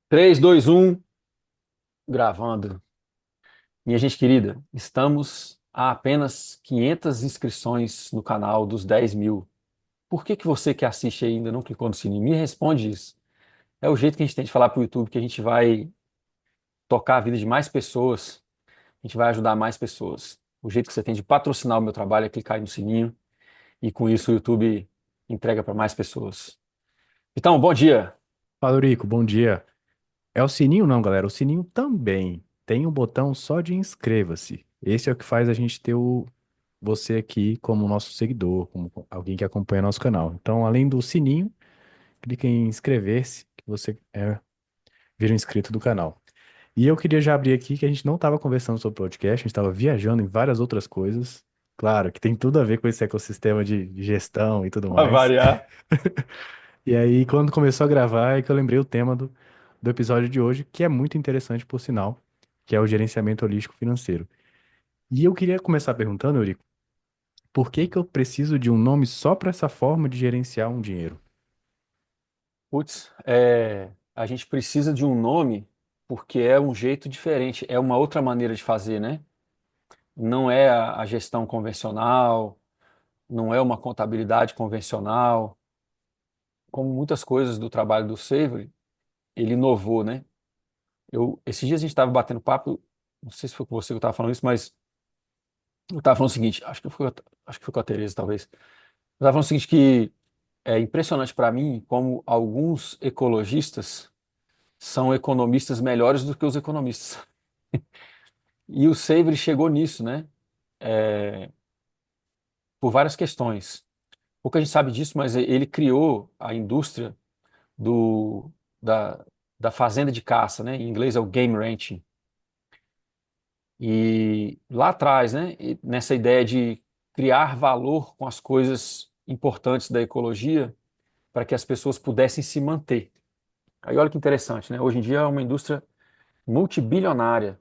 3, 2, 1, gravando. Minha gente querida, estamos a apenas 500 inscrições no canal dos 10.000. Por que que você que assiste ainda não clicou no sininho? Me responde isso. É o jeito que a gente tem de falar para o YouTube que a gente vai tocar a vida de mais pessoas, a gente vai ajudar mais pessoas. O jeito que você tem de patrocinar o meu trabalho é clicar aí no sininho e com isso o YouTube entrega para mais pessoas. Então, bom dia. Fala, Eurico, bom dia. É o sininho não, galera. O sininho também tem um botão só de inscreva-se. Esse é o que faz a gente ter você aqui como nosso seguidor, como alguém que acompanha nosso canal. Então, além do sininho, clique em inscrever-se, que você vira um inscrito do canal. E eu queria já abrir aqui que a gente não estava conversando sobre podcast, a gente estava viajando em várias outras coisas. Claro, que tem tudo a ver com esse ecossistema de gestão e tudo Para mais. variar. E aí, quando começou a gravar, é que eu lembrei o tema do episódio de hoje, que é muito interessante, por sinal, que é o gerenciamento holístico financeiro. E eu queria começar perguntando, Eurico, por que que eu preciso de um nome só para essa forma de gerenciar um dinheiro? Putz, a gente precisa de um nome porque é um jeito diferente, é uma outra maneira de fazer, né? Não é a gestão convencional, não é uma contabilidade convencional. Como muitas coisas do trabalho do Savory, ele inovou, né? Esses dias a gente estava batendo papo, não sei se foi com você que eu estava falando isso, mas eu estava falando o seguinte, acho que foi com a Tereza, talvez. Eu estava falando o seguinte, que é impressionante para mim como alguns ecologistas são economistas melhores do que os economistas. E o Savory chegou nisso, né? É, por várias questões. Pouca gente sabe disso, mas ele criou a indústria do, da, da fazenda de caça, né? Em inglês é o game ranching. E lá atrás, né? Nessa ideia de criar valor com as coisas importantes da ecologia para que as pessoas pudessem se manter. Aí olha que interessante, né? Hoje em dia é uma indústria multibilionária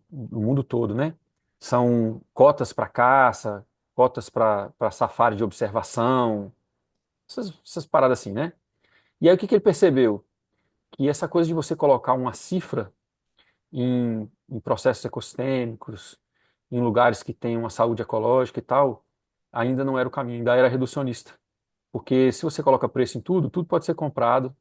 no mundo todo, né? São cotas para caça, cotas para safari de observação, essas paradas assim, né? E aí o que que ele percebeu? Que essa coisa de você colocar uma cifra em processos ecossistêmicos, em lugares que têm uma saúde ecológica e tal, ainda não era o caminho, ainda era reducionista. Porque se você coloca preço em tudo, tudo pode ser comprado,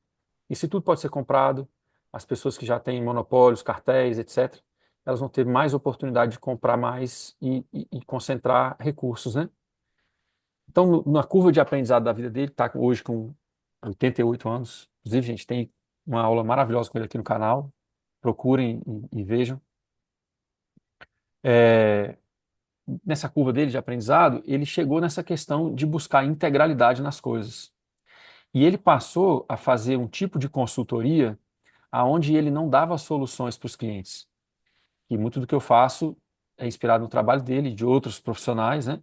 e se tudo pode ser comprado, as pessoas que já têm monopólios, cartéis, etc., elas vão ter mais oportunidade de comprar mais e concentrar recursos, né? Então, na curva de aprendizado da vida dele, está hoje com 88 anos. Inclusive, gente, tem uma aula maravilhosa com ele aqui no canal. Procurem e vejam. É, nessa curva dele de aprendizado, ele chegou nessa questão de buscar integralidade nas coisas. E ele passou a fazer um tipo de consultoria aonde ele não dava soluções para os clientes. E muito do que eu faço é inspirado no trabalho dele e de outros profissionais, né?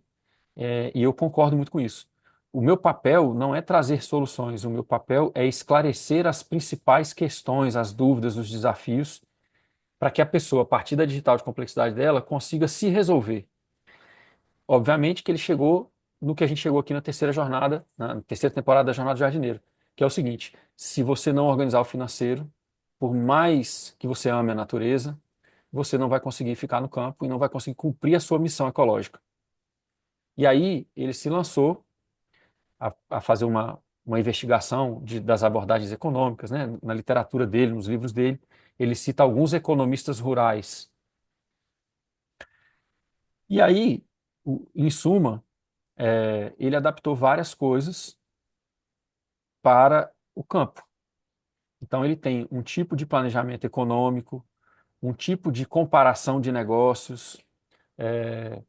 E eu concordo muito com isso. O meu papel não é trazer soluções, o meu papel é esclarecer as principais questões, as dúvidas, os desafios, para que a pessoa, a partir da digital de complexidade dela, consiga se resolver. Obviamente que ele chegou no que a gente chegou aqui na terceira jornada, na terceira temporada da Jornada do Jardineiro, que é o seguinte: se você não organizar o financeiro, por mais que você ame a natureza, você não vai conseguir ficar no campo e não vai conseguir cumprir a sua missão ecológica. E aí ele se lançou a fazer uma investigação das abordagens econômicas, né? Na literatura dele, nos livros dele, ele cita alguns economistas rurais. E aí, em suma, ele adaptou várias coisas para o campo. Então, ele tem um tipo de planejamento econômico, um tipo de comparação de negócios, é,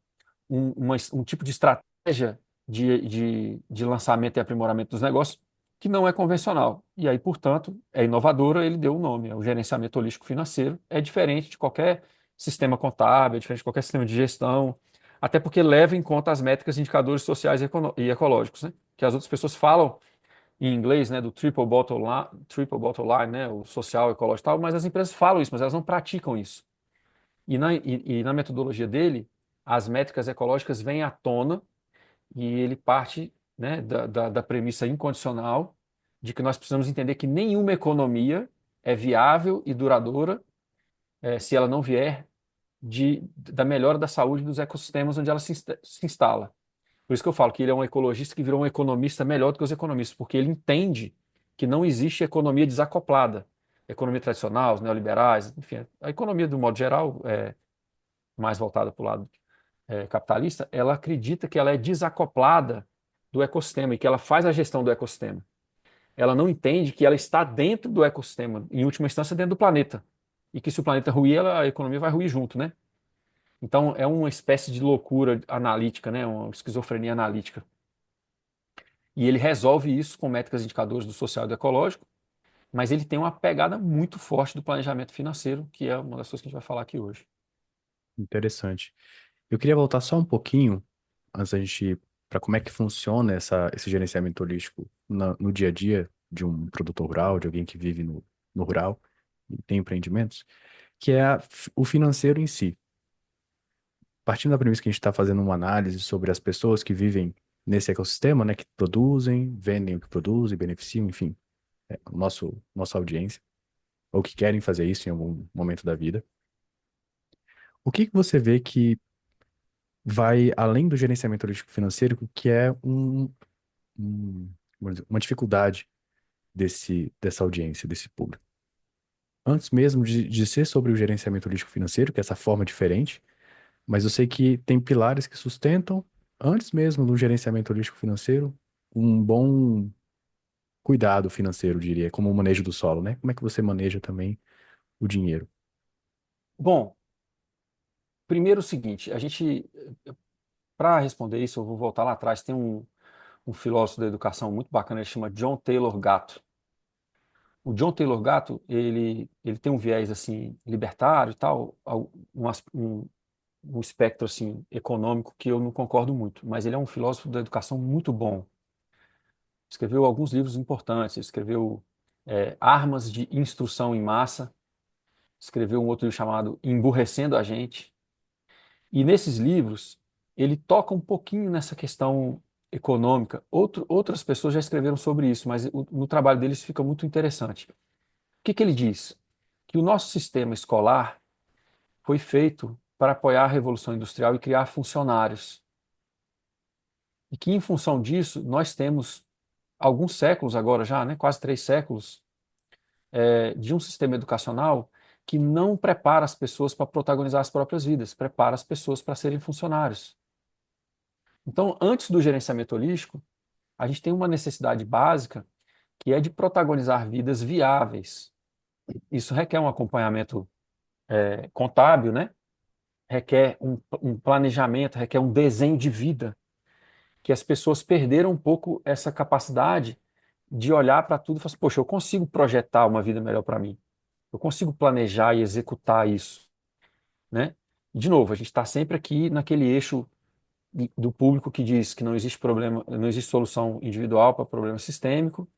um tipo de estratégia de lançamento e aprimoramento dos negócios que não é convencional. E aí, portanto, é inovadora, ele deu o nome, é o gerenciamento holístico financeiro. É diferente de qualquer sistema contábil, é diferente de qualquer sistema de gestão, até porque leva em conta as métricas e indicadores sociais e ecológicos, né? Que as outras pessoas falam em inglês, né, do triple bottom line, né, o social, ecológico e tal, mas as empresas falam isso, mas elas não praticam isso. E na metodologia dele, as métricas ecológicas vêm à tona e ele parte, né, da premissa incondicional de que nós precisamos entender que nenhuma economia é viável e duradoura se ela não vier da melhora da saúde dos ecossistemas onde ela se instala. Por isso que eu falo que ele é um ecologista que virou um economista melhor do que os economistas, porque ele entende que não existe economia desacoplada. Economia tradicional, os neoliberais, enfim, a economia, do modo geral, mais voltada para o lado capitalista, ela acredita que ela é desacoplada do ecossistema e que ela faz a gestão do ecossistema. Ela não entende que ela está dentro do ecossistema, em última instância, dentro do planeta. E que se o planeta ruir, a economia vai ruir junto, né? Então, é uma espécie de loucura analítica, né? Uma esquizofrenia analítica. E ele resolve isso com métricas e indicadores do social e do ecológico, mas ele tem uma pegada muito forte do planejamento financeiro, que é uma das coisas que a gente vai falar aqui hoje. Interessante. Eu queria voltar só um pouquinho, antes da gente ir para como é que funciona esse gerenciamento holístico no dia a dia de um produtor rural, de alguém que vive no rural e tem empreendimentos, que é o financeiro em si. Partindo da premissa que a gente está fazendo uma análise sobre as pessoas que vivem nesse ecossistema, né, que produzem, vendem o que produzem, beneficiam, enfim, nossa audiência, ou que querem fazer isso em algum momento da vida. O que que você vê que vai além do gerenciamento holístico financeiro, que é vamos dizer, uma dificuldade dessa audiência, desse público? Antes mesmo de ser sobre o gerenciamento holístico financeiro, que é essa forma diferente, mas eu sei que tem pilares que sustentam, antes mesmo do gerenciamento holístico financeiro, um bom cuidado financeiro, diria, como o manejo do solo, né? Como é que você maneja também o dinheiro? Bom, primeiro o seguinte, para responder isso, eu vou voltar lá atrás, tem um filósofo da educação muito bacana, ele chama John Taylor Gatto. O John Taylor Gatto, ele tem um viés assim libertário e tal, um espectro assim econômico que eu não concordo muito, mas ele é um filósofo da educação muito bom. Escreveu alguns livros importantes, escreveu Armas de Instrução em Massa, escreveu um outro livro chamado Emburrecendo a Gente. E nesses livros, ele toca um pouquinho nessa questão econômica. Outras pessoas já escreveram sobre isso, mas no trabalho deles fica muito interessante. O que que ele diz? Que o nosso sistema escolar foi feito para apoiar a Revolução Industrial e criar funcionários. E que, em função disso, nós temos alguns séculos agora já, né, quase 3 séculos, de um sistema educacional que não prepara as pessoas para protagonizar as próprias vidas, prepara as pessoas para serem funcionários. Então, antes do gerenciamento holístico, a gente tem uma necessidade básica que é de protagonizar vidas viáveis. Isso requer um acompanhamento contábil, né? Requer um planejamento, requer um desenho de vida, que as pessoas perderam um pouco essa capacidade de olhar para tudo e falar assim, poxa, eu consigo projetar uma vida melhor para mim, eu consigo planejar e executar isso, né? De novo, a gente está sempre aqui naquele eixo do público que diz que não existe problema, não existe solução individual para problema sistêmico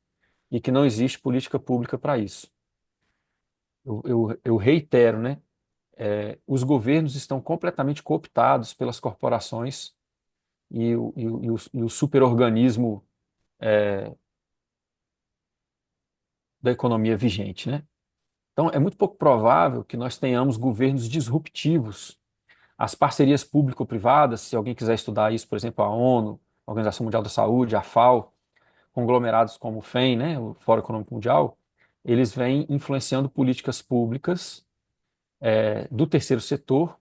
e que não existe política pública para isso. Eu reitero, né? Os governos estão completamente cooptados pelas corporações e o superorganismo da economia vigente, né? Então, é muito pouco provável que nós tenhamos governos disruptivos. As parcerias público-privadas, se alguém quiser estudar isso, por exemplo, a ONU, a Organização Mundial da Saúde, a FAO, conglomerados como o FEM, né, o Fórum Econômico Mundial, eles vêm influenciando políticas públicas do terceiro setor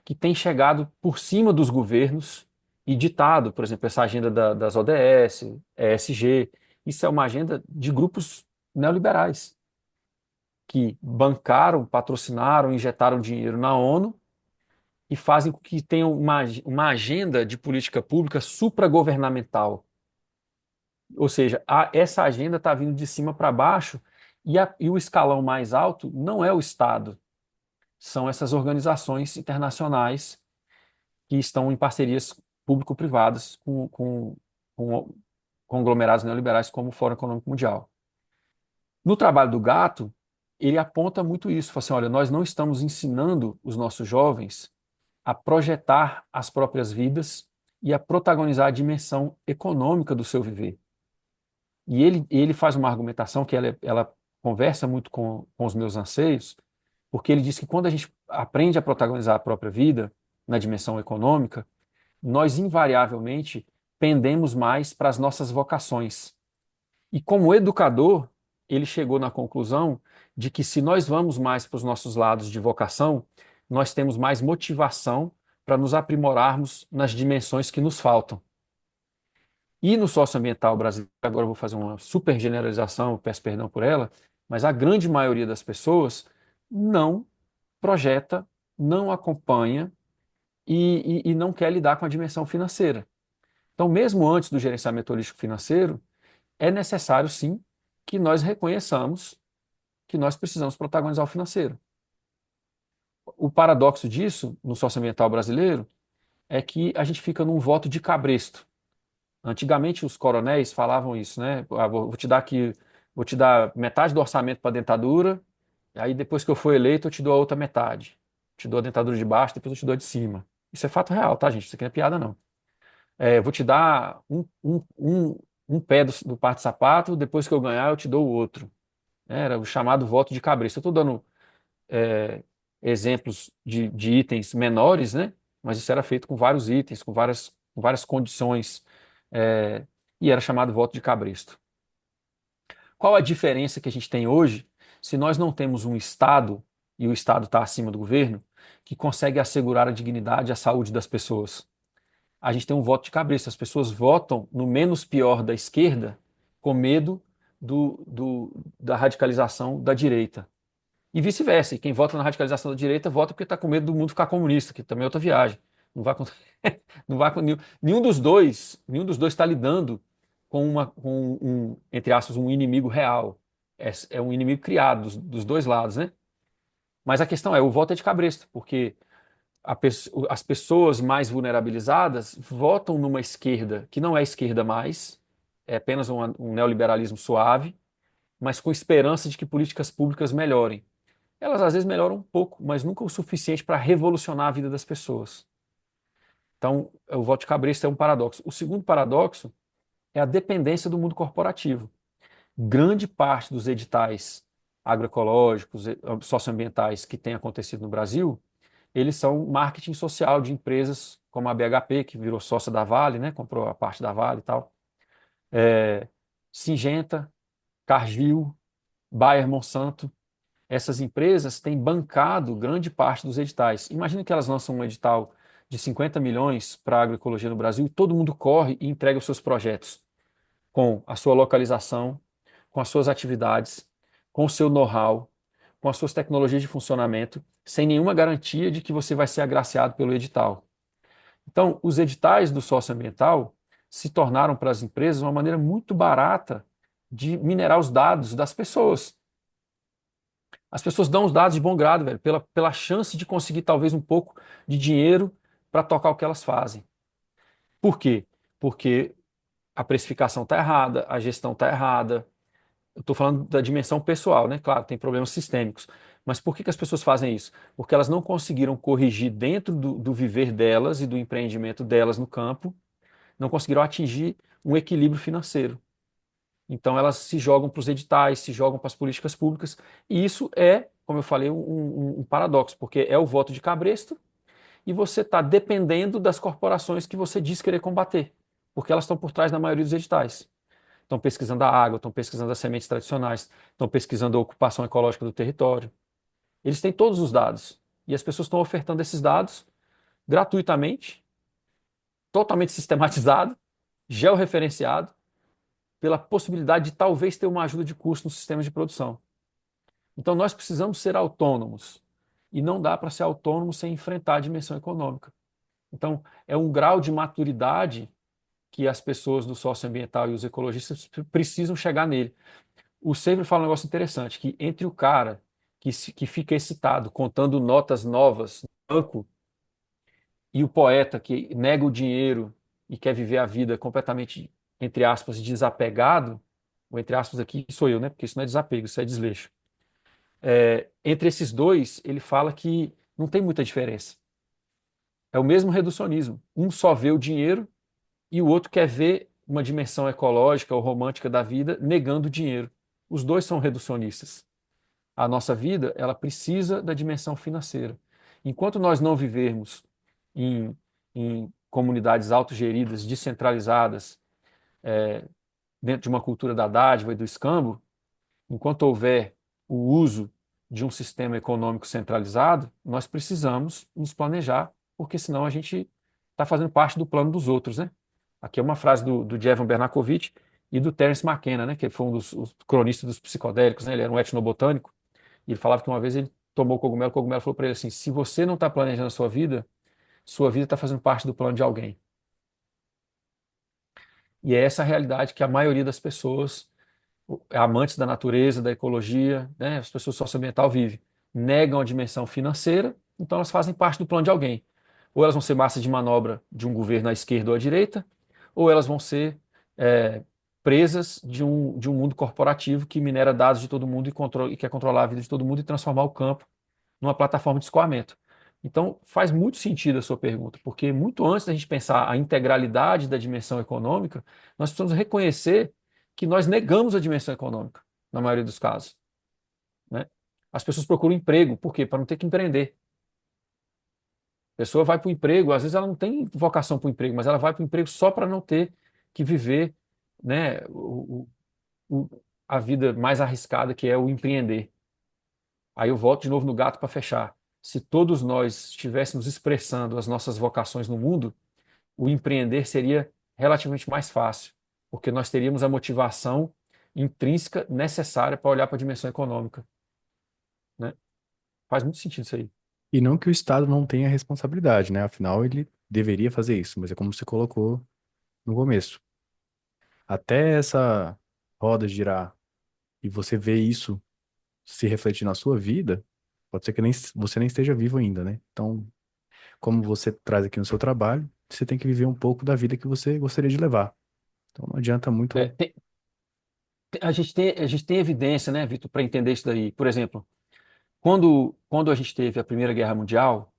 que têm chegado por cima dos governos e ditado, por exemplo, essa agenda das ODS, ESG. Isso é uma agenda de grupos neoliberais que bancaram, patrocinaram, injetaram dinheiro na ONU e fazem com que tenha uma agenda de política pública supragovernamental. Ou seja, essa agenda está vindo de cima para baixo e o escalão mais alto não é o Estado, são essas organizações internacionais que estão em parcerias público-privadas com conglomerados neoliberais como o Fórum Econômico Mundial. No trabalho do Gato, ele aponta muito isso, fala assim, olha, nós não estamos ensinando os nossos jovens a projetar as próprias vidas e a protagonizar a dimensão econômica do seu viver. E ele faz uma argumentação que ela conversa muito com os meus anseios, porque ele diz que quando a gente aprende a protagonizar a própria vida na dimensão econômica, nós invariavelmente pendemos mais para as nossas vocações. E como educador, ele chegou na conclusão de que se nós vamos mais para os nossos lados de vocação, nós temos mais motivação para nos aprimorarmos nas dimensões que nos faltam. E no socioambiental brasileiro, agora eu vou fazer uma super generalização, peço perdão por ela, mas a grande maioria das pessoas não projeta, não acompanha e não quer lidar com a dimensão financeira. Então, mesmo antes do gerenciamento holístico financeiro, é necessário sim que nós reconheçamos que nós precisamos protagonizar o financeiro. O paradoxo disso, no socioambiental brasileiro, é que a gente fica num voto de cabresto. Antigamente os coronéis falavam isso, né? Ah, vou te dar aqui, vou te dar metade do orçamento para dentadura, aí depois que eu for eleito eu te dou a outra metade. Te dou a dentadura de baixo, depois eu te dou a de cima. Isso é fato real, tá, gente? Isso aqui não é piada, não. Vou te dar um pé do par de sapato, depois que eu ganhar eu te dou o outro. Era o chamado voto de cabresto. Eu estou dando exemplos de itens menores, né? Mas isso era feito com vários itens, com várias condições, é, e era chamado voto de cabresto. Qual a diferença que a gente tem hoje se nós não temos um Estado, e o Estado está acima do governo, que consegue assegurar a dignidade e a saúde das pessoas? A gente tem um voto de cabresto. As pessoas votam no menos pior da esquerda com medo da radicalização da direita. E vice-versa. E quem vota na radicalização da direita vota porque está com medo do mundo ficar comunista, que também é outra viagem. Não vai, não vai, nenhum dos dois está lidando com entre aspas, um inimigo real. É um inimigo criado dos dois lados, né? Mas a questão é, o voto é de cabresto, porque as pessoas mais vulnerabilizadas votam numa esquerda que não é esquerda mais, é apenas um neoliberalismo suave, mas com esperança de que políticas públicas melhorem. Elas às vezes melhoram um pouco, mas nunca o suficiente para revolucionar a vida das pessoas. Então, o voto de cabresto é um paradoxo. O segundo paradoxo é a dependência do mundo corporativo. Grande parte dos editais agroecológicos, socioambientais que têm acontecido no Brasil, eles são marketing social de empresas como a BHP, que virou sócia da Vale, né, comprou a parte da Vale e tal, é, Syngenta, Cargill, Bayer Monsanto. Essas empresas têm bancado grande parte dos editais. Imagina que elas lançam um edital de 50 milhões para a agroecologia no Brasil e todo mundo corre e entrega os seus projetos com a sua localização, com as suas atividades, com o seu know-how, com as suas tecnologias de funcionamento, sem nenhuma garantia de que você vai ser agraciado pelo edital. Então, os editais do socioambiental se tornaram para as empresas uma maneira muito barata de minerar os dados das pessoas. As pessoas dão os dados de bom grado, velho, pela chance de conseguir talvez um pouco de dinheiro para tocar o que elas fazem. Por quê? Porque a precificação está errada, a gestão está errada. Eu estou falando da dimensão pessoal, né? Claro, tem problemas sistêmicos. Mas por que que as pessoas fazem isso? Porque elas não conseguiram corrigir dentro do viver delas e do empreendimento delas no campo, não conseguiram atingir um equilíbrio financeiro. Então elas se jogam para os editais, se jogam para as políticas públicas, e isso é, como eu falei, um paradoxo, porque é o voto de cabresto e você está dependendo das corporações que você diz querer combater, porque elas estão por trás da maioria dos editais. Estão pesquisando a água, estão pesquisando as sementes tradicionais, estão pesquisando a ocupação ecológica do território. Eles têm todos os dados e as pessoas estão ofertando esses dados gratuitamente, totalmente sistematizado, georreferenciado, pela possibilidade de talvez ter uma ajuda de custo no sistema de produção. Então nós precisamos ser autônomos e não dá para ser autônomo sem enfrentar a dimensão econômica. Então é um grau de maturidade que as pessoas do socioambiental e os ecologistas precisam chegar nele. O Seifer fala um negócio interessante, que entre o cara que fica excitado contando notas novas no banco e o poeta que nega o dinheiro e quer viver a vida completamente, entre aspas, desapegado, ou entre aspas aqui sou eu, né? Porque isso não é desapego, isso é desleixo. Entre esses dois, ele fala que não tem muita diferença. É o mesmo reducionismo. Um só vê o dinheiro e o outro quer ver uma dimensão ecológica ou romântica da vida, negando o dinheiro. Os dois são reducionistas. A nossa vida, ela precisa da dimensão financeira. Enquanto nós não vivermos em, em comunidades autogeridas, descentralizadas, dentro de uma cultura da dádiva e do escambo, enquanto houver o uso de um sistema econômico centralizado, nós precisamos nos planejar, porque senão a gente está fazendo parte do plano dos outros, né? Aqui é uma frase do Jevan Bernakovich e do Terence McKenna, né? Que foi um dos os cronistas dos psicodélicos, né? Ele era um etnobotânico e ele falava que uma vez ele tomou o cogumelo falou para ele assim: se você não está planejando a sua vida está fazendo parte do plano de alguém. E é essa a realidade que a maioria das pessoas amantes da natureza, da ecologia, né, as pessoas socioambiental vivem, negam a dimensão financeira, então elas fazem parte do plano de alguém. Ou elas vão ser massa de manobra de um governo à esquerda ou à direita, ou elas vão ser é, presas de um mundo corporativo que minera dados de todo mundo e quer controlar a vida de todo mundo e transformar o campo numa plataforma de escoamento. Então, faz muito sentido a sua pergunta, porque muito antes da gente pensar a integralidade da dimensão econômica, nós precisamos reconhecer que nós negamos a dimensão econômica, na maioria dos casos, né? As pessoas procuram emprego, por quê? Para não ter que empreender. A pessoa vai para o emprego, às vezes ela não tem vocação para o emprego, mas ela vai para o emprego só para não ter que viver, né, a vida mais arriscada, que é o empreender. Aí eu volto de novo no gato para fechar. Se todos nós estivéssemos expressando as nossas vocações no mundo, o empreender seria relativamente mais fácil, porque nós teríamos a motivação intrínseca necessária para olhar para a dimensão econômica, né? Faz muito sentido isso aí. E não que o Estado não tenha responsabilidade, né? Afinal, ele deveria fazer isso, mas é como você colocou no começo. Até essa roda girar e você ver isso se refletir na sua vida, pode ser que nem, você nem esteja vivo ainda, né? Então, como você traz aqui no seu trabalho, você tem que viver um pouco da vida que você gostaria de levar. Então, não adianta É, muito. a gente tem evidência, né, Vitor, para entender isso daí. Por exemplo, quando a gente teve a Primeira Guerra Mundial,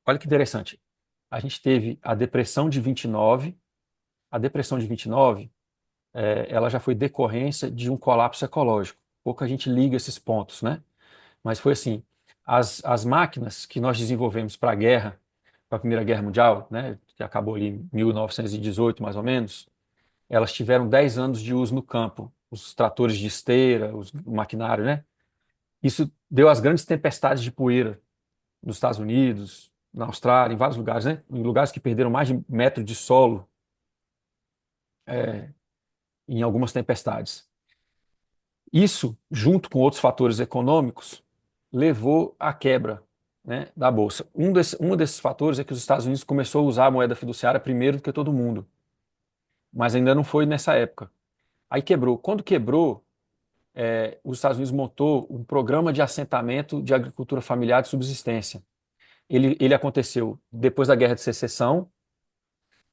olha que interessante, a gente teve a Depressão de 29. A Depressão de 29, ela já foi decorrência de um colapso ecológico. Pouca gente liga esses pontos, né? Mas foi assim, as máquinas que nós desenvolvemos para a guerra, para a Primeira Guerra Mundial, né, que acabou ali em 1918, mais ou menos, elas tiveram 10 anos de uso no campo. Os tratores de esteira, o maquinário, né? Isso deu as grandes tempestades de poeira nos Estados Unidos, na Austrália, em vários lugares, né? Em lugares que perderam mais de metro de solo em algumas tempestades. Isso, junto com outros fatores econômicos, levou à quebra, né, da bolsa. Um desses fatores é que os Estados Unidos começou a usar a moeda fiduciária primeiro do que todo mundo, mas ainda não foi nessa época. Aí quebrou. Quando quebrou, os Estados Unidos montou um programa de assentamento de agricultura familiar de subsistência. Ele aconteceu depois da Guerra de Secessão,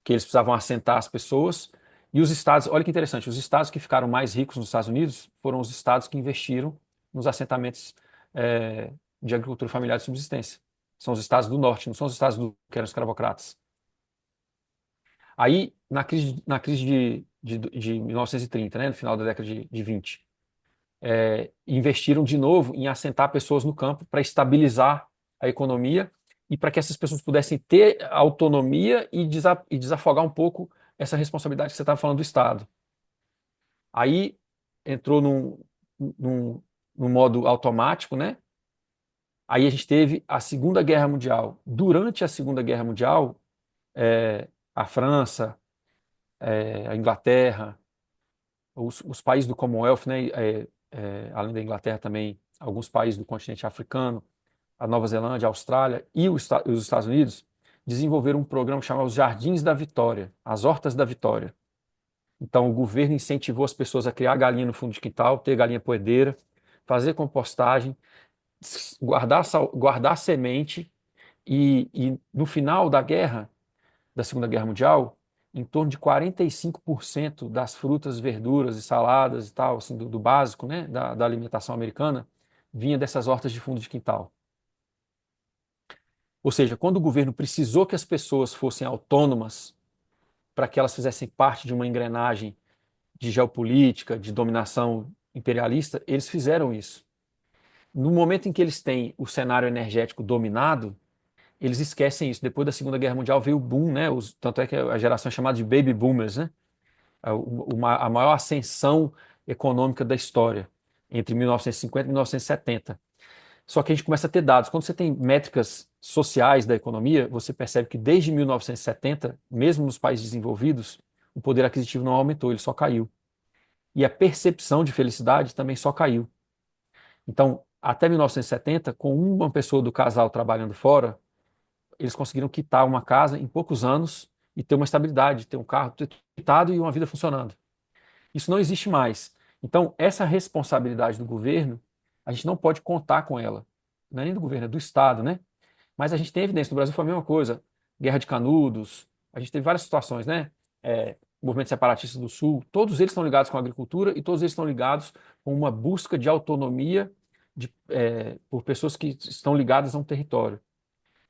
que eles precisavam assentar as pessoas. E os estados, olha que interessante, os estados que ficaram mais ricos nos Estados Unidos foram os estados que investiram nos assentamentos de agricultura familiar de subsistência. São os estados do norte, não são os estados que eram escravocratas. Aí, na crise de 1930, né, no final da década de 20, investiram de novo em assentar pessoas no campo para estabilizar a economia e para que essas pessoas pudessem ter autonomia e desafogar um pouco essa responsabilidade que você estava falando do Estado. Aí entrou num, num modo automático, né? Aí a gente teve a Segunda Guerra Mundial. Durante a Segunda Guerra Mundial, a França, a Inglaterra, os países do Commonwealth, né? Além da Inglaterra também, alguns países do continente africano, a Nova Zelândia, a Austrália e os Estados Unidos desenvolveram um programa chamado os Jardins da Vitória, as Hortas da Vitória. Então, o governo incentivou as pessoas a criar galinha no fundo de quintal, ter galinha poedeira, fazer compostagem, guardar semente e no final da guerra, da Segunda Guerra Mundial, em torno de 45% das frutas, verduras e saladas e tal, assim, do básico, né, da alimentação americana, vinha dessas hortas de fundo de quintal. Ou seja, quando o governo precisou que as pessoas fossem autônomas para que elas fizessem parte de uma engrenagem de geopolítica, de dominação imperialista, eles fizeram isso. No momento em que eles têm o cenário energético dominado, eles esquecem isso. Depois da Segunda Guerra Mundial veio o boom, né? Tanto é que a geração é chamada de Baby Boomers, né? A maior ascensão econômica da história, entre 1950 e 1970. Só que a gente começa a ter dados. Quando você tem métricas sociais da economia, você percebe que desde 1970, mesmo nos países desenvolvidos, o poder aquisitivo não aumentou, ele só caiu. E a percepção de felicidade também só caiu. Então, até 1970, com uma pessoa do casal trabalhando fora, eles conseguiram quitar uma casa em poucos anos e ter uma estabilidade, ter um carro quitado e uma vida funcionando. Isso não existe mais. Então, essa responsabilidade do governo, a gente não pode contar com ela. Não é nem do governo, é do Estado, né? Mas a gente tem evidência, no Brasil foi a mesma coisa. Guerra de Canudos, a gente teve várias situações, né? Movimento separatista do Sul, todos eles estão ligados com a agricultura e todos eles estão ligados com uma busca de autonomia por pessoas que estão ligadas a um território.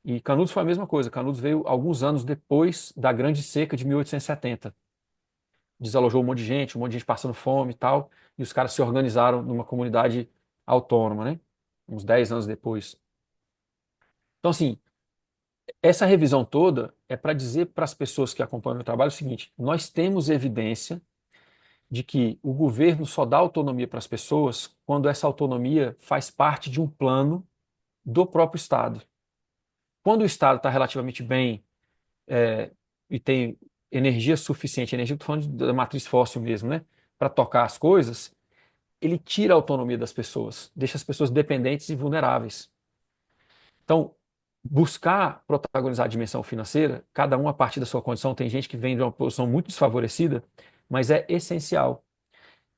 E Canudos foi a mesma coisa. Canudos veio alguns anos depois da Grande Seca de 1870. Desalojou um monte de gente passando fome e tal, e os caras se organizaram numa comunidade autônoma, né? Uns 10 anos depois. Então, assim, essa revisão toda é para dizer para as pessoas que acompanham o meu trabalho o seguinte: nós temos evidência de que o governo só dá autonomia para as pessoas quando essa autonomia faz parte de um plano do próprio Estado. Quando o Estado está relativamente bem e tem energia suficiente, energia, estou falando da matriz fóssil mesmo, né, para tocar as coisas, ele tira a autonomia das pessoas, deixa as pessoas dependentes e vulneráveis. Então, buscar protagonizar a dimensão financeira, cada um a partir da sua condição, tem gente que vem de uma posição muito desfavorecida, mas é essencial.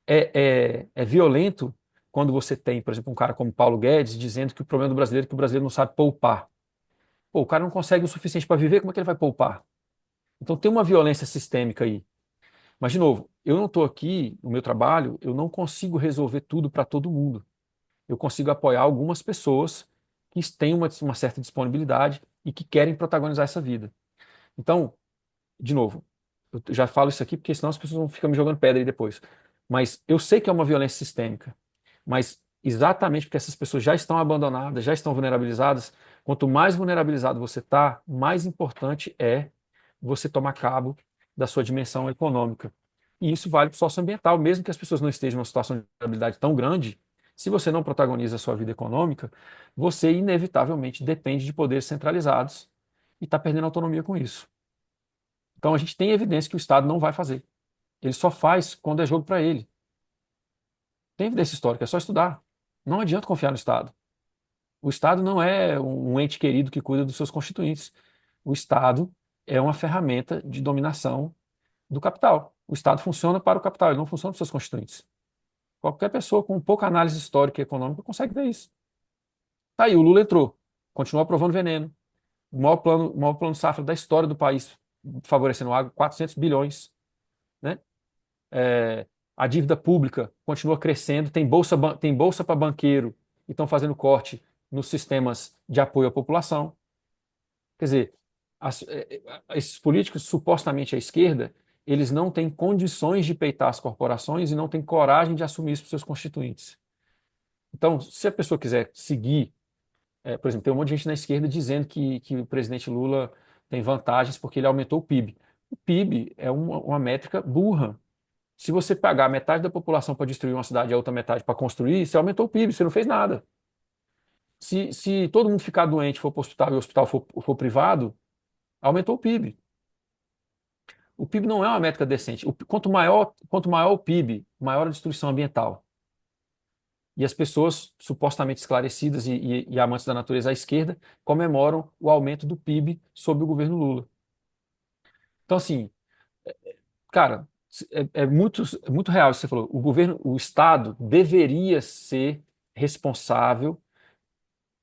É violento quando você tem, por exemplo, um cara como Paulo Guedes dizendo que o problema do brasileiro é que o brasileiro não sabe poupar. Pô, o cara não consegue o suficiente para viver, como é que ele vai poupar? Então tem uma violência sistêmica aí. Mas, de novo, eu não estou aqui, no meu trabalho, eu não consigo resolver tudo para todo mundo. Eu consigo apoiar algumas pessoas que têm uma certa disponibilidade e que querem protagonizar essa vida. Então, de novo, eu já falo isso aqui porque senão as pessoas vão ficar me jogando pedra aí depois. Mas eu sei que é uma violência sistêmica. Mas exatamente porque essas pessoas já estão abandonadas, já estão vulnerabilizadas, quanto mais vulnerabilizado você está, mais importante é você tomar cabo da sua dimensão econômica. E isso vale para o socioambiental, mesmo que as pessoas não estejam numa situação de vulnerabilidade tão grande, se você não protagoniza a sua vida econômica, você inevitavelmente depende de poderes centralizados e está perdendo autonomia com isso. Então a gente tem evidência que o Estado não vai fazer. Ele só faz quando é jogo para ele. Tem evidência histórica, é só estudar. Não adianta confiar no Estado. O Estado não é um ente querido que cuida dos seus constituintes. O Estado é uma ferramenta de dominação do capital. O Estado funciona para o capital, ele não funciona para os seus constituintes. Qualquer pessoa com pouca análise histórica e econômica consegue ver isso. Tá aí, o Lula entrou, continua aprovando veneno. O maior plano safra da história do país, favorecendo o agro, 400 bilhões, né? É, a dívida pública continua crescendo, tem bolsa para banqueiro e estão fazendo corte nos sistemas de apoio à população. Quer dizer, esses políticos supostamente à esquerda, eles não têm condições de peitar as corporações e não têm coragem de assumir isso para os seus constituintes. Então, se a pessoa quiser seguir, por exemplo, tem um monte de gente na esquerda dizendo que o presidente Lula tem vantagens porque ele aumentou o PIB. O PIB é uma métrica burra. Se você pagar metade da população para destruir uma cidade e a outra metade para construir, você aumentou o PIB, você não fez nada. Se todo mundo ficar doente, for para o hospital e o hospital for privado, aumentou o PIB. O PIB não é uma métrica decente. Quanto maior o PIB, maior a destruição ambiental. E as pessoas supostamente esclarecidas e amantes da natureza à esquerda comemoram o aumento do PIB sob o governo Lula. Então, assim, cara, é muito real isso que você falou. O Estado deveria ser responsável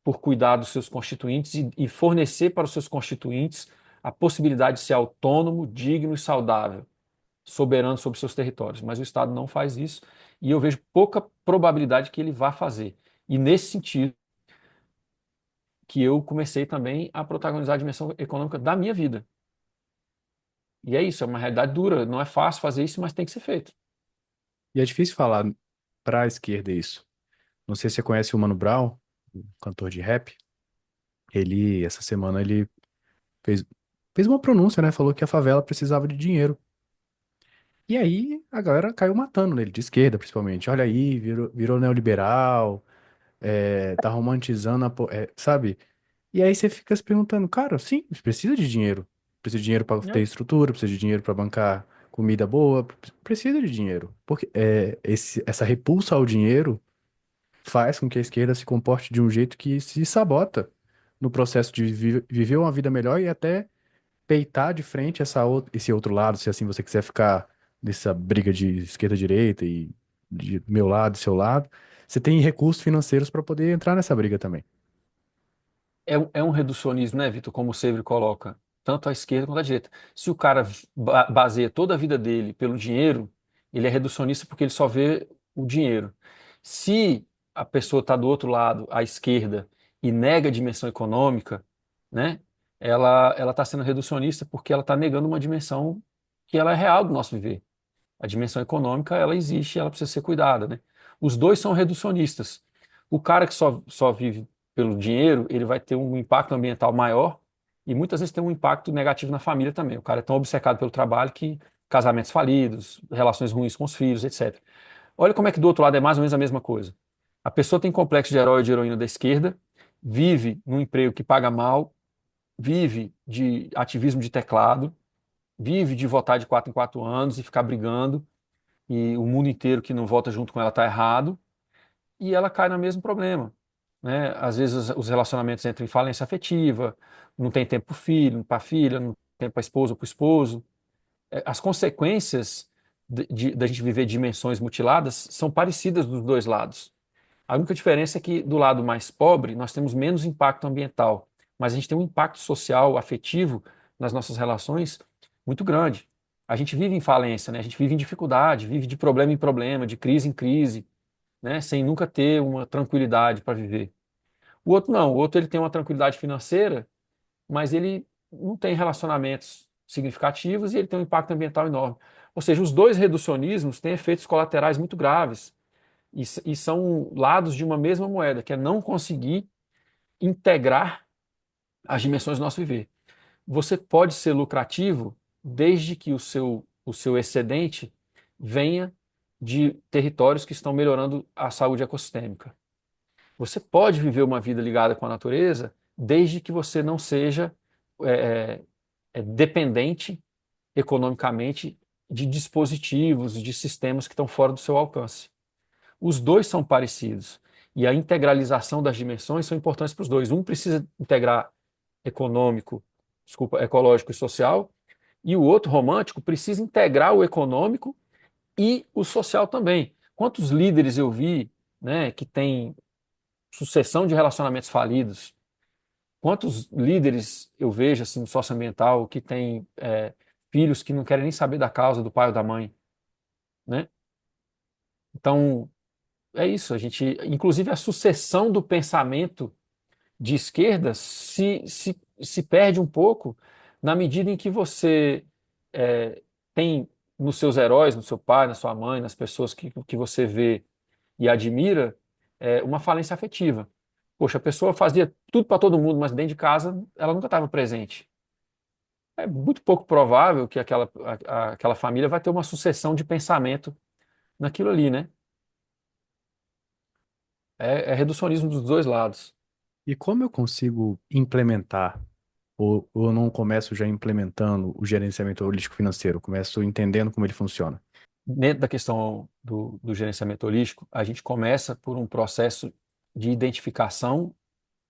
por cuidar dos seus constituintes e fornecer para os seus constituintes a possibilidade de ser autônomo, digno e saudável, soberano sobre seus territórios. Mas o Estado não faz isso e eu vejo pouca probabilidade que ele vá fazer. E nesse sentido que eu comecei também a protagonizar a dimensão econômica da minha vida. E é isso, é uma realidade dura. Não é fácil fazer isso, mas tem que ser feito. E é difícil falar pra esquerda isso. Não sei se você conhece o Mano Brown, um cantor de rap. Essa semana, ele fez, fez uma pronúncia, né? Falou que a favela precisava de dinheiro. E aí a galera caiu matando nele, de esquerda principalmente. Olha aí, virou neoliberal, tá romantizando sabe? E aí você fica se perguntando, cara, sim, precisa de dinheiro. Precisa de dinheiro para ter É, estrutura, precisa de dinheiro para bancar comida boa, precisa de dinheiro. Porque essa repulsa ao dinheiro faz com que a esquerda se comporte de um jeito que se sabota no processo de viver uma vida melhor e até peitar de frente esse outro lado, se assim você quiser ficar nessa briga de esquerda-direita e de meu lado, seu lado, você tem recursos financeiros para poder entrar nessa briga também. é um reducionismo, né, Vitor? Como o Severo coloca, tanto à esquerda quanto à direita. Se o cara baseia toda a vida dele pelo dinheiro, ele é reducionista porque ele só vê o dinheiro. Se a pessoa está do outro lado, à esquerda, e nega a dimensão econômica, né, ela está sendo reducionista porque ela está negando uma dimensão que ela é real do nosso viver. A dimensão econômica, ela existe, ela precisa ser cuidada, né? Os dois são reducionistas. O cara que só vive pelo dinheiro, ele vai ter um impacto ambiental maior e muitas vezes tem um impacto negativo na família também. O cara é tão obcecado pelo trabalho que casamentos falidos, relações ruins com os filhos, etc. Olha como é que do outro lado é mais ou menos a mesma coisa. A pessoa tem complexo de herói e de heroína da esquerda, vive num emprego que paga mal, vive de ativismo de teclado, vive de votar de 4 em 4 anos e ficar brigando e o mundo inteiro que não vota junto com ela está errado, e ela cai no mesmo problema. Né? Às vezes os relacionamentos entram em falência afetiva, não tem tempo para o filho, para a filha, não tem tempo para a esposa ou para o esposo. As consequências da gente viver dimensões mutiladas são parecidas dos dois lados. A única diferença é que do lado mais pobre nós temos menos impacto ambiental, mas a gente tem um impacto social, afetivo nas nossas relações muito grande. A gente vive em falência, né? A gente vive em dificuldade, vive de problema em problema, de crise em crise, né? Sem nunca ter uma tranquilidade para viver. O outro não, o outro ele tem uma tranquilidade financeira, mas ele não tem relacionamentos significativos e ele tem um impacto ambiental enorme. Ou seja, os dois reducionismos têm efeitos colaterais muito graves e são lados de uma mesma moeda, que é não conseguir integrar as dimensões do nosso viver. Você pode ser lucrativo desde que o seu excedente venha de territórios que estão melhorando a saúde ecossistêmica. Você pode viver uma vida ligada com a natureza desde que você não seja é, dependente economicamente de dispositivos, de sistemas que estão fora do seu alcance. Os dois são parecidos. E a integralização das dimensões são importantes para os dois. Um precisa integrar econômico, desculpa, ecológico e social, e o outro, romântico, precisa integrar o econômico e o social também. Quantos líderes eu vi, né, que têm sucessão de relacionamentos falidos? Quantos líderes eu vejo assim, no socioambiental que têm filhos que não querem nem saber da causa do pai ou da mãe, né? Então, é isso. A gente, inclusive, a sucessão do pensamento de esquerda se perde um pouco na medida em que você tem nos seus heróis, no seu pai, na sua mãe, nas pessoas que você vê e admira, uma falência afetiva. Poxa, a pessoa fazia tudo para todo mundo, mas dentro de casa ela nunca estava presente. É muito pouco provável que aquela família vai ter uma sucessão de pensamento naquilo ali, né? É reducionismo dos dois lados. E como eu consigo implementar, ou eu não começo já implementando o gerenciamento holístico financeiro, eu começo entendendo como ele funciona? Dentro da questão do gerenciamento holístico, a gente começa por um processo de identificação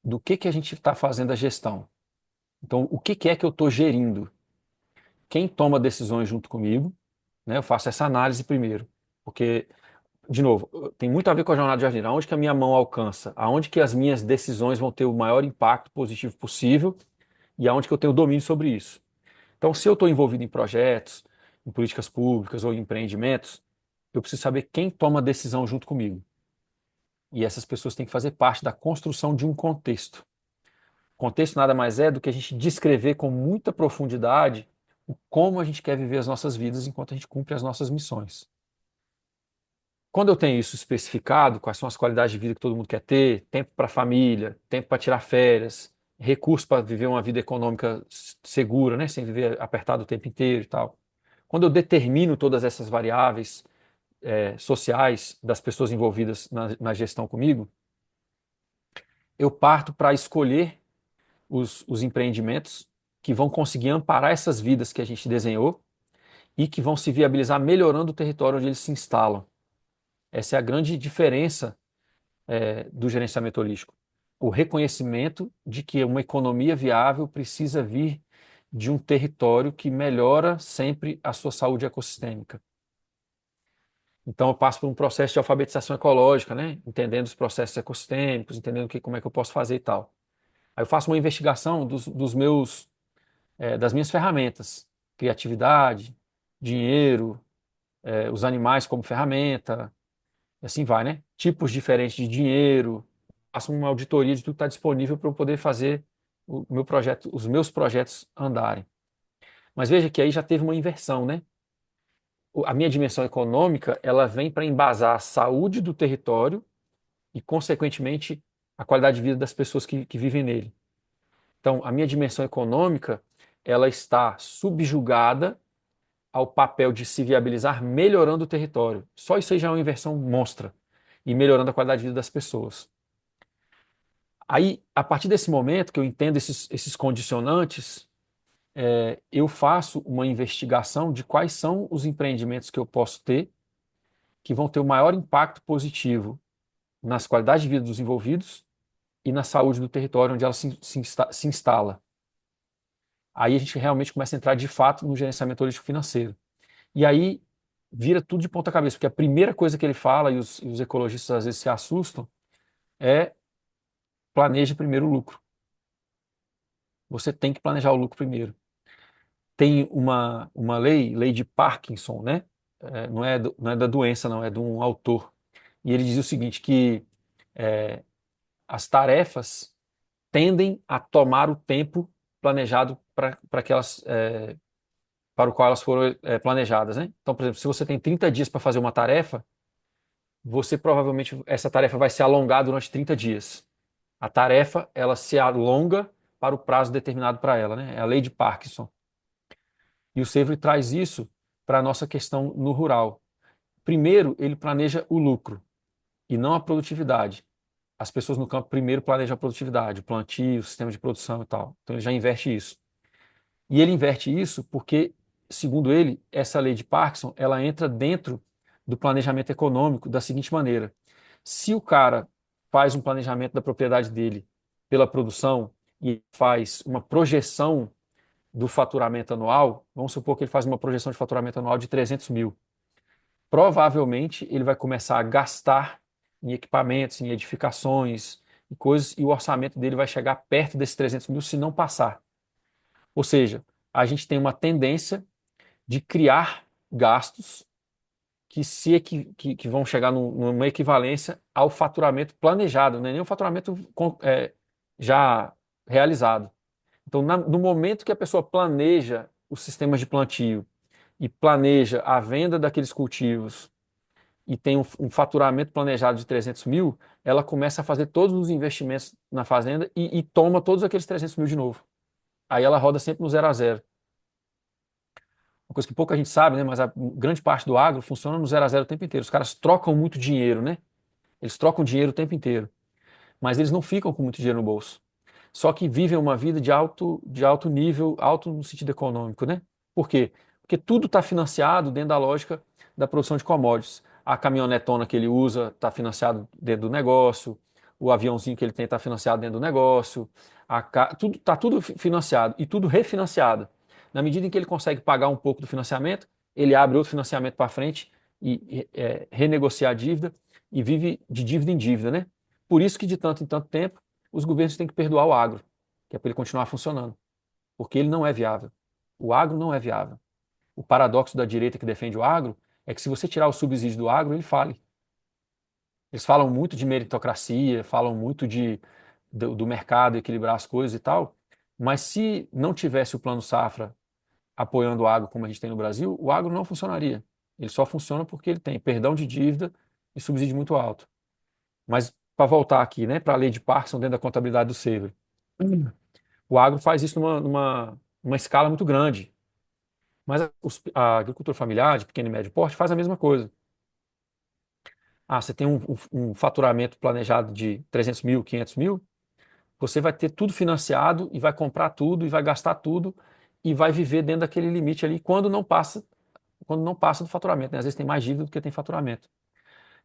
do que a gente está fazendo a gestão. Então, o que é que eu estou gerindo? Quem toma decisões junto comigo, né? Eu faço essa análise primeiro, porque, de novo, tem muito a ver com a jornada de jardineiro. Aonde que a minha mão alcança? Aonde que as minhas decisões vão ter o maior impacto positivo possível e aonde que eu tenho domínio sobre isso? Então, se eu estou envolvido em projetos, em políticas públicas ou em empreendimentos, eu preciso saber quem toma a decisão junto comigo. E essas pessoas têm que fazer parte da construção de um contexto. Contexto nada mais é do que a gente descrever com muita profundidade como a gente quer viver as nossas vidas enquanto a gente cumpre as nossas missões. Quando eu tenho isso especificado, quais são as qualidades de vida que todo mundo quer ter, tempo para a família, tempo para tirar férias, recursos para viver uma vida econômica segura, né, sem viver apertado o tempo inteiro e tal. Quando eu determino todas essas variáveis sociais das pessoas envolvidas na gestão comigo, eu parto para escolher os empreendimentos que vão conseguir amparar essas vidas que a gente desenhou e que vão se viabilizar melhorando o território onde eles se instalam. Essa é a grande diferença do gerenciamento holístico. O reconhecimento de que uma economia viável precisa vir de um território que melhora sempre a sua saúde ecossistêmica. Então, eu passo por um processo de alfabetização ecológica, né? Entendendo os processos ecossistêmicos, entendendo como é que eu posso fazer e tal. Aí eu faço uma investigação das minhas ferramentas, criatividade, dinheiro, os animais como ferramenta, e assim vai, né? Tipos diferentes de dinheiro, faço uma auditoria de tudo que está disponível para eu poder fazer o meu projeto, os meus projetos andarem. Mas veja que aí já teve uma inversão, né? A minha dimensão econômica, ela vem para embasar a saúde do território e, consequentemente, a qualidade de vida das pessoas que vivem nele. Então, a minha dimensão econômica, ela está subjugada ao papel de se viabilizar melhorando o território. Só isso aí já é uma inversão monstra e melhorando a qualidade de vida das pessoas. Aí, a partir desse momento que eu entendo esses condicionantes, eu faço uma investigação de quais são os empreendimentos que eu posso ter que vão ter o maior impacto positivo nas qualidades de vida dos envolvidos e na saúde do território onde ela se instala. Aí a gente realmente começa a entrar de fato no gerenciamento holístico financeiro. E aí vira tudo de ponta cabeça, porque a primeira coisa que ele fala, e os ecologistas às vezes se assustam, é planeje primeiro o lucro. Você tem que planejar o lucro primeiro. Tem uma lei de Parkinson, né? Não é da doença, não, é de um autor. E ele diz o seguinte, que é, as tarefas tendem a tomar o tempo planejado para o qual elas foram planejadas, né? Então, por exemplo, se você tem 30 dias para fazer uma tarefa, você provavelmente, essa tarefa vai se alongar durante 30 dias. A tarefa, ela se alonga para o prazo determinado para ela, né? É a lei de Parkinson. E o Savory traz isso para a nossa questão no rural. Primeiro, ele planeja o lucro e não a produtividade. As pessoas no campo primeiro planejam a produtividade, o plantio, o sistema de produção e tal. Então ele já inverte isso. E ele inverte isso porque, segundo ele, essa lei de Parkinson, ela entra dentro do planejamento econômico da seguinte maneira: se o cara faz um planejamento da propriedade dele pela produção e faz uma projeção do faturamento anual, vamos supor que ele faz uma projeção de faturamento anual de 300 mil. Provavelmente ele vai começar a gastar em equipamentos, em edificações e coisas, e o orçamento dele vai chegar perto desses 300 mil se não passar. Ou seja, a gente tem uma tendência de criar gastos que vão chegar numa equivalência ao faturamento planejado, não é nem o faturamento já realizado. Então, no momento que a pessoa planeja os sistemas de plantio e planeja a venda daqueles cultivos e tem um faturamento planejado de 300 mil, ela começa a fazer todos os investimentos na fazenda e toma todos aqueles 300 mil de novo. Aí ela roda sempre no zero a zero. Uma coisa que pouca gente sabe, né? Mas a grande parte do agro funciona no zero a zero o tempo inteiro. Os caras trocam muito dinheiro, né? Eles trocam dinheiro o tempo inteiro, mas eles não ficam com muito dinheiro no bolso. Só que vivem uma vida de alto nível, alto no sentido econômico, né? Por quê? Porque tudo está financiado dentro da lógica da produção de commodities. A caminhonetona que ele usa está financiado dentro do negócio, o aviãozinho que ele tem está financiado dentro do negócio, tudo está tudo financiado e tudo refinanciado. Na medida em que ele consegue pagar um pouco do financiamento, ele abre outro financiamento para frente e renegocia a dívida e vive de dívida em dívida, né? Por isso que de tanto em tanto tempo os governos têm que perdoar o agro, que é para ele continuar funcionando, porque ele não é viável. O agro não é viável. O paradoxo da direita que defende o agro é que se você tirar o subsídio do agro, ele fale. Eles falam muito de meritocracia, falam muito do mercado equilibrar as coisas e tal, mas se não tivesse o plano safra apoiando o agro como a gente tem no Brasil, o agro não funcionaria. Ele só funciona porque ele tem perdão de dívida e subsídio muito alto. Mas para voltar aqui, né, para a lei de Parkinson dentro da contabilidade do Sever, o agro faz isso numa escala muito grande. Mas a agricultura familiar, de pequeno e médio porte, faz a mesma coisa. Ah, você tem um faturamento planejado de 300 mil, 500 mil, você vai ter tudo financiado e vai comprar tudo e vai gastar tudo e vai viver dentro daquele limite ali quando não passa do faturamento, né? Às vezes tem mais dívida do que tem faturamento.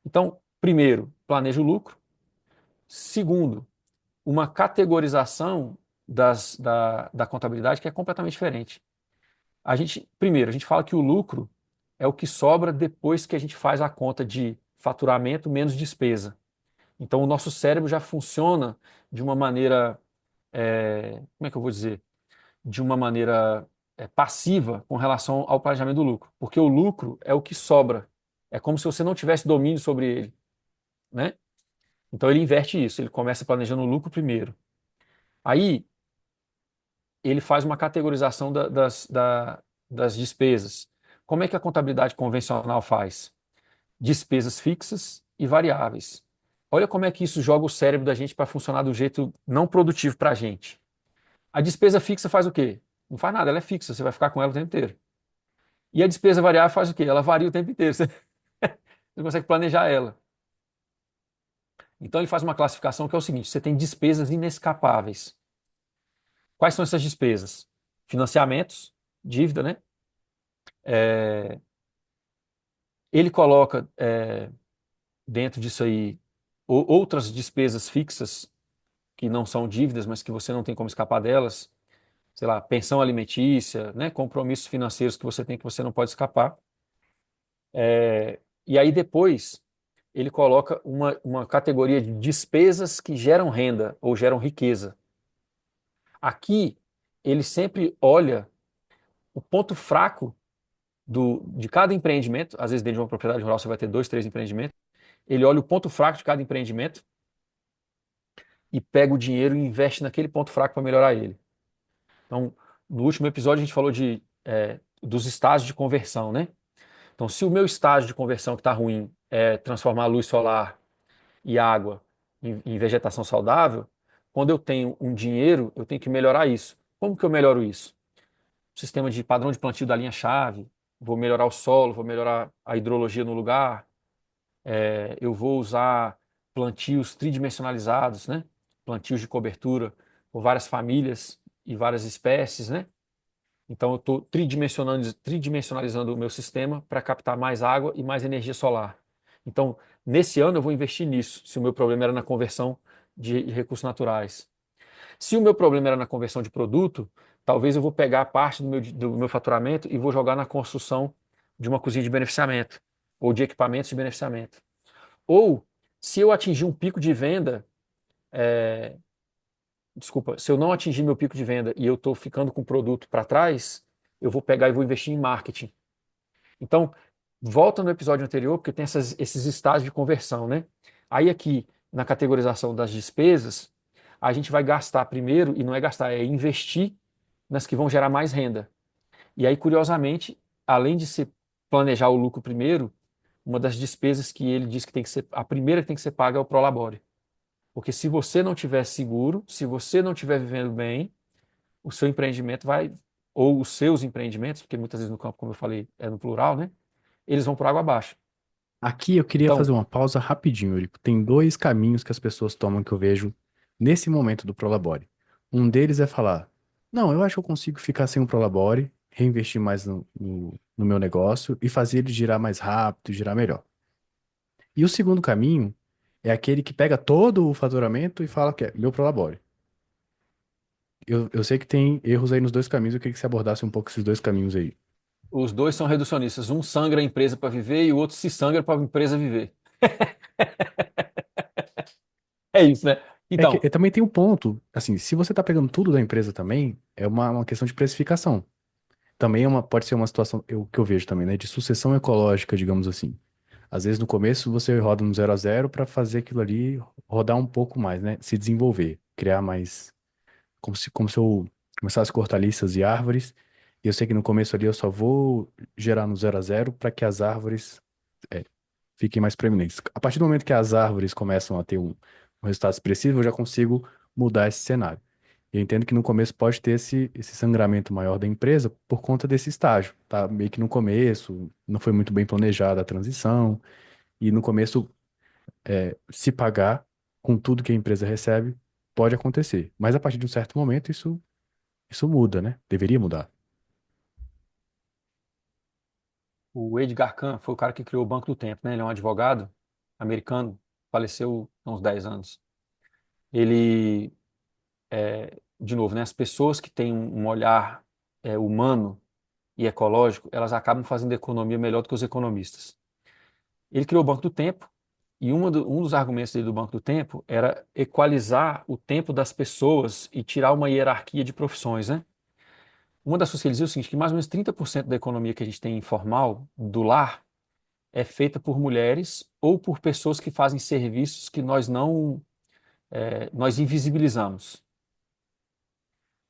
Então, primeiro, planeja o lucro. Segundo, uma categorização da contabilidade que é completamente diferente. Primeiro, a gente fala que o lucro é o que sobra depois que a gente faz a conta de faturamento menos despesa. Então, o nosso cérebro já funciona de uma maneira, como é que eu vou dizer? De uma maneira passiva com relação ao planejamento do lucro. Porque o lucro é o que sobra. É como se você não tivesse domínio sobre ele, né? Então, ele inverte isso. Ele começa planejando o lucro primeiro. Aí, ele faz uma categorização das despesas. Como é que a contabilidade convencional faz? Despesas fixas e variáveis. Olha como é que isso joga o cérebro da gente para funcionar do jeito não produtivo para a gente. A despesa fixa faz o quê? Não faz nada, ela é fixa, você vai ficar com ela o tempo inteiro. E a despesa variável faz o quê? Ela varia o tempo inteiro, você não consegue planejar ela. Então ele faz uma classificação que é o seguinte: você tem despesas inescapáveis. Quais são essas despesas? Financiamentos, dívida, né? É, ele coloca dentro disso aí outras despesas fixas que não são dívidas, mas que você não tem como escapar delas, sei lá, pensão alimentícia, né, compromissos financeiros que você tem que você não pode escapar. E aí depois ele coloca uma categoria de despesas que geram renda ou geram riqueza. Aqui ele sempre olha o ponto fraco de cada empreendimento. Às vezes dentro de uma propriedade rural você vai ter dois, três empreendimentos. Ele olha o ponto fraco de cada empreendimento e pega o dinheiro e investe naquele ponto fraco para melhorar ele. Então, no último episódio a gente falou dos estágios de conversão, né? Então, se o meu estágio de conversão que está ruim é transformar a luz solar e água em vegetação saudável, quando eu tenho um dinheiro, eu tenho que melhorar isso. Como que eu melhoro isso? Sistema de padrão de plantio da linha-chave, vou melhorar o solo, vou melhorar a hidrologia no lugar, eu vou usar plantios tridimensionalizados, né? Plantios de cobertura por várias famílias e várias espécies, né? Então eu estou tridimensionalizando o meu sistema para captar mais água e mais energia solar. Então, nesse ano eu vou investir nisso, se o meu problema era na conversão de recursos naturais. Se o meu problema era na conversão de produto, talvez eu vou pegar parte do meu faturamento e vou jogar na construção de uma cozinha de beneficiamento ou de equipamentos de beneficiamento. Ou, se eu atingir um pico de venda, desculpa, se eu não atingir meu pico de venda e eu estou ficando com o produto para trás, eu vou pegar e vou investir em marketing. Então, volta no episódio anterior, porque tem esses estágios de conversão, né? Aí aqui, na categorização das despesas, a gente vai gastar primeiro, e não é gastar, é investir nas que vão gerar mais renda. E aí, curiosamente, além de se planejar o lucro primeiro, uma das despesas que ele diz que tem que ser, a primeira que tem que ser paga é o prolabore. Porque se você não tiver seguro, se você não estiver vivendo bem, o seu empreendimento vai, ou os seus empreendimentos, porque muitas vezes no campo, como eu falei, é no plural, né? Eles vão por água abaixo. Aqui eu queria fazer Então, uma pausa rapidinho, Eurico. Tem dois caminhos que as pessoas tomam que eu vejo nesse momento do Prolabore. Um deles é falar: não, eu acho que eu consigo ficar sem o Prolabore, reinvestir mais no meu negócio e fazer ele girar mais rápido, girar melhor. E o segundo caminho é aquele que pega todo o faturamento e fala que é meu Prolabore. Eu sei que tem erros aí nos dois caminhos, eu queria que você abordasse um pouco esses dois caminhos aí. os dois são reducionistas. Um sangra a empresa para viver e o outro se sangra para a empresa viver. É isso, né? É que Então, também tem um ponto, assim, se você tá pegando tudo da empresa também, é uma questão de precificação. Também pode ser uma situação que eu vejo também, né, de sucessão ecológica, digamos assim. Às vezes no começo você roda no 0 a 0 para fazer aquilo ali rodar um pouco mais, né, se desenvolver, criar mais, como se eu começasse a cortar listas e árvores E eu sei que no começo ali eu só vou gerar no 0 a 0 para que as árvores é, fiquem mais preeminentes. A partir do momento que as árvores começam a ter um resultado expressivo, eu já consigo mudar esse cenário. Eu entendo que no começo pode ter esse sangramento maior da empresa por conta desse estágio, tá? Meio que no começo, não foi muito bem planejada a transição, e no começo, se pagar com tudo que a empresa recebe, pode acontecer. Mas a partir de um certo momento, isso muda, né? Deveria mudar. O Edgar Kahn foi o cara que criou o Banco do Tempo, né? Ele é um advogado americano, faleceu há uns 10 anos. Ele, de novo, né? As pessoas que têm um olhar humano e ecológico, elas acabam fazendo economia melhor do que os economistas. Ele criou o Banco do Tempo e um dos argumentos dele do Banco do Tempo era equalizar o tempo das pessoas e tirar uma hierarquia de profissões, né? Uma das coisas que ele dizia é o seguinte, que mais ou menos 30% da economia que a gente tem informal, do lar, é feita por mulheres ou por pessoas que fazem serviços que nós invisibilizamos.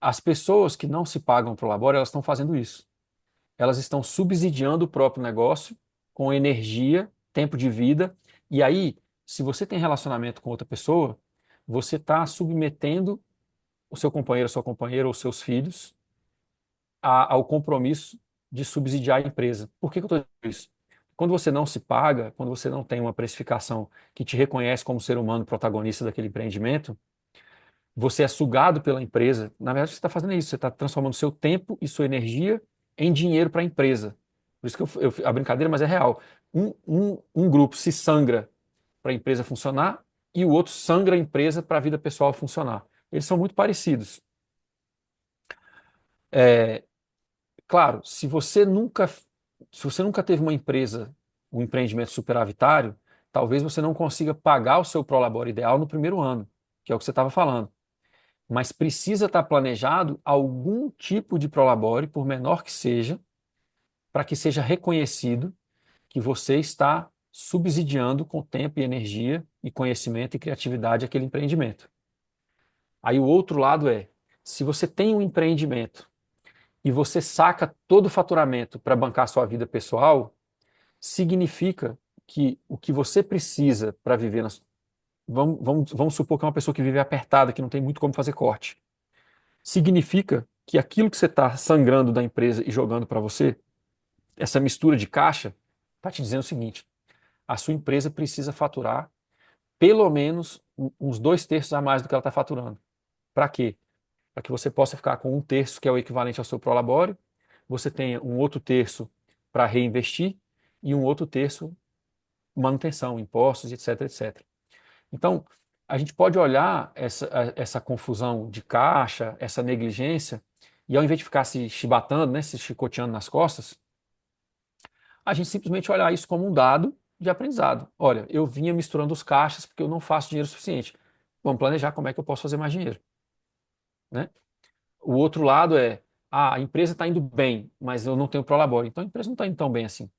As pessoas que não se pagam para o labore, elas estão fazendo isso. Elas estão subsidiando o próprio negócio com energia, tempo de vida. E aí, se você tem relacionamento com outra pessoa, você está submetendo o seu companheiro, a sua companheira ou seus filhos ao compromisso de subsidiar a empresa. Por que que eu estou dizendo isso? Quando você não se paga, quando você não tem uma precificação que te reconhece como ser humano protagonista daquele empreendimento, você é sugado pela empresa. Na verdade, você está fazendo isso, você está transformando seu tempo e sua energia em dinheiro para a empresa. Por isso que a brincadeira, mas é real. Um grupo se sangra para a empresa funcionar e o outro sangra a empresa para a vida pessoal funcionar. Eles são muito parecidos. É, claro, se você nunca teve uma empresa, um empreendimento superavitário, talvez você não consiga pagar o seu prolabore ideal no primeiro ano, que é o que você estava falando. Mas precisa estar planejado algum tipo de prolabore, por menor que seja, para que seja reconhecido que você está subsidiando com tempo e energia e conhecimento e criatividade aquele empreendimento. Aí o outro lado é, se você tem um empreendimento e você saca todo o faturamento para bancar sua vida pessoal, significa que o que você precisa para viver vamos supor que é uma pessoa que vive apertada, que não tem muito como fazer corte. Significa que aquilo que você está sangrando da empresa e jogando para você, essa mistura de caixa, está te dizendo o seguinte: a sua empresa precisa faturar pelo menos uns 2/3 a mais do que ela está faturando. Para quê? Para que você possa ficar com 1/3, que é o equivalente ao seu prolabore, você tenha um outro terço para reinvestir e um outro terço manutenção, impostos, etc, etc. Então, a gente pode olhar essa confusão de caixa, essa negligência, e ao invés de ficar se chibatando, né, se chicoteando nas costas, a gente simplesmente olhar isso como um dado de aprendizado. Olha, eu vinha misturando os caixas porque eu não faço dinheiro suficiente. Vamos planejar como é que eu posso fazer mais dinheiro, né? O outro lado é, a empresa está indo bem, mas eu não tenho prolabore. Então a empresa não está indo tão bem assim.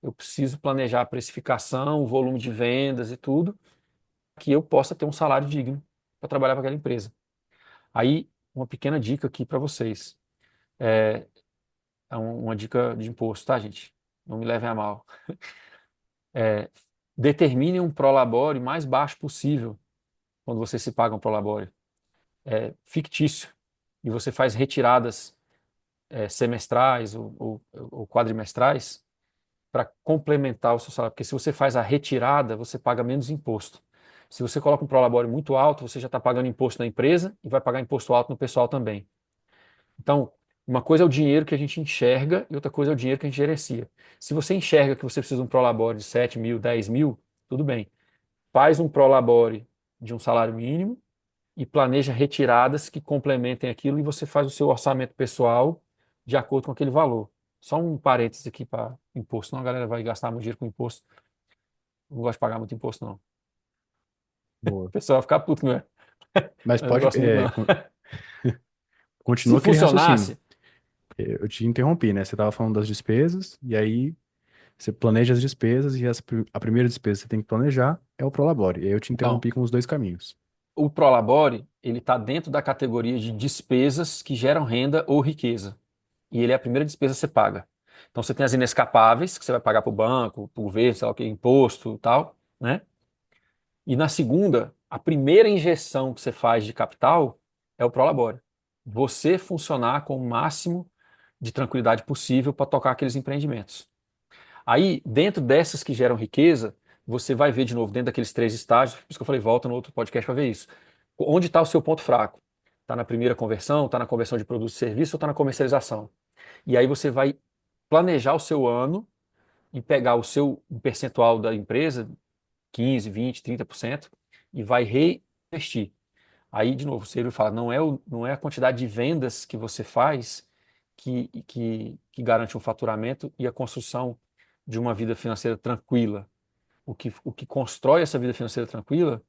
Eu preciso planejar a precificação, o volume de vendas e tudo, que eu possa ter um salário digno para trabalhar para aquela empresa. Aí, uma pequena dica aqui para vocês. É, uma dica de imposto, tá, gente? Não me levem a mal. É, determine um prolabore mais baixo possível quando você se paga um prolabore. É fictício. E você faz retiradas semestrais ou quadrimestrais para complementar o seu salário. Porque se você faz a retirada, você paga menos imposto. Se você coloca um prolabore muito alto, você já está pagando imposto na empresa e vai pagar imposto alto no pessoal também. Então, uma coisa é o dinheiro que a gente enxerga e outra coisa é o dinheiro que a gente gerencia. Se você enxerga que você precisa de um prolabore de 7 mil, 10 mil, tudo bem. Faz um prolabore de um salário mínimo e planeja retiradas que complementem aquilo e você faz o seu orçamento pessoal de acordo com aquele valor. Só um parênteses aqui para imposto, senão a galera vai gastar muito dinheiro com imposto. Não gosto de pagar muito imposto, não. O Boa. pessoal vai ficar puto, não é? Mas Eu não pode, gosto muito, não. Se continua aquele raciocínio. funcionasse, Eu te interrompi, né? Você estava falando das despesas, e aí você planeja as despesas, e a primeira despesa que você tem que planejar é o prolabore. E aí eu te então, interrompi com os dois caminhos. o Prolabore, ele está dentro da categoria de despesas que geram renda ou riqueza. e ele é a primeira despesa que você paga. Então você tem as inescapáveis, que você vai pagar para o banco, para o governo, sei lá o que, imposto e tal, né? E na segunda, a primeira injeção que você faz de capital é o Prolabore. Você funcionar com o máximo de tranquilidade possível para tocar aqueles empreendimentos. Aí, dentro dessas que geram riqueza, você vai ver de novo, dentro daqueles três estágios, por isso que eu falei, volta no outro podcast para ver isso. Onde está o seu ponto fraco? Está na primeira conversão, está na conversão de produto e serviço ou está na comercialização? E aí você vai planejar o seu ano e pegar o seu um percentual da empresa, 15, 20, 30%, e vai reinvestir. Aí, de novo, você fala, não é a quantidade de vendas que você faz que garante um faturamento e a construção de uma vida financeira tranquila. O que constrói essa vida financeira tranquila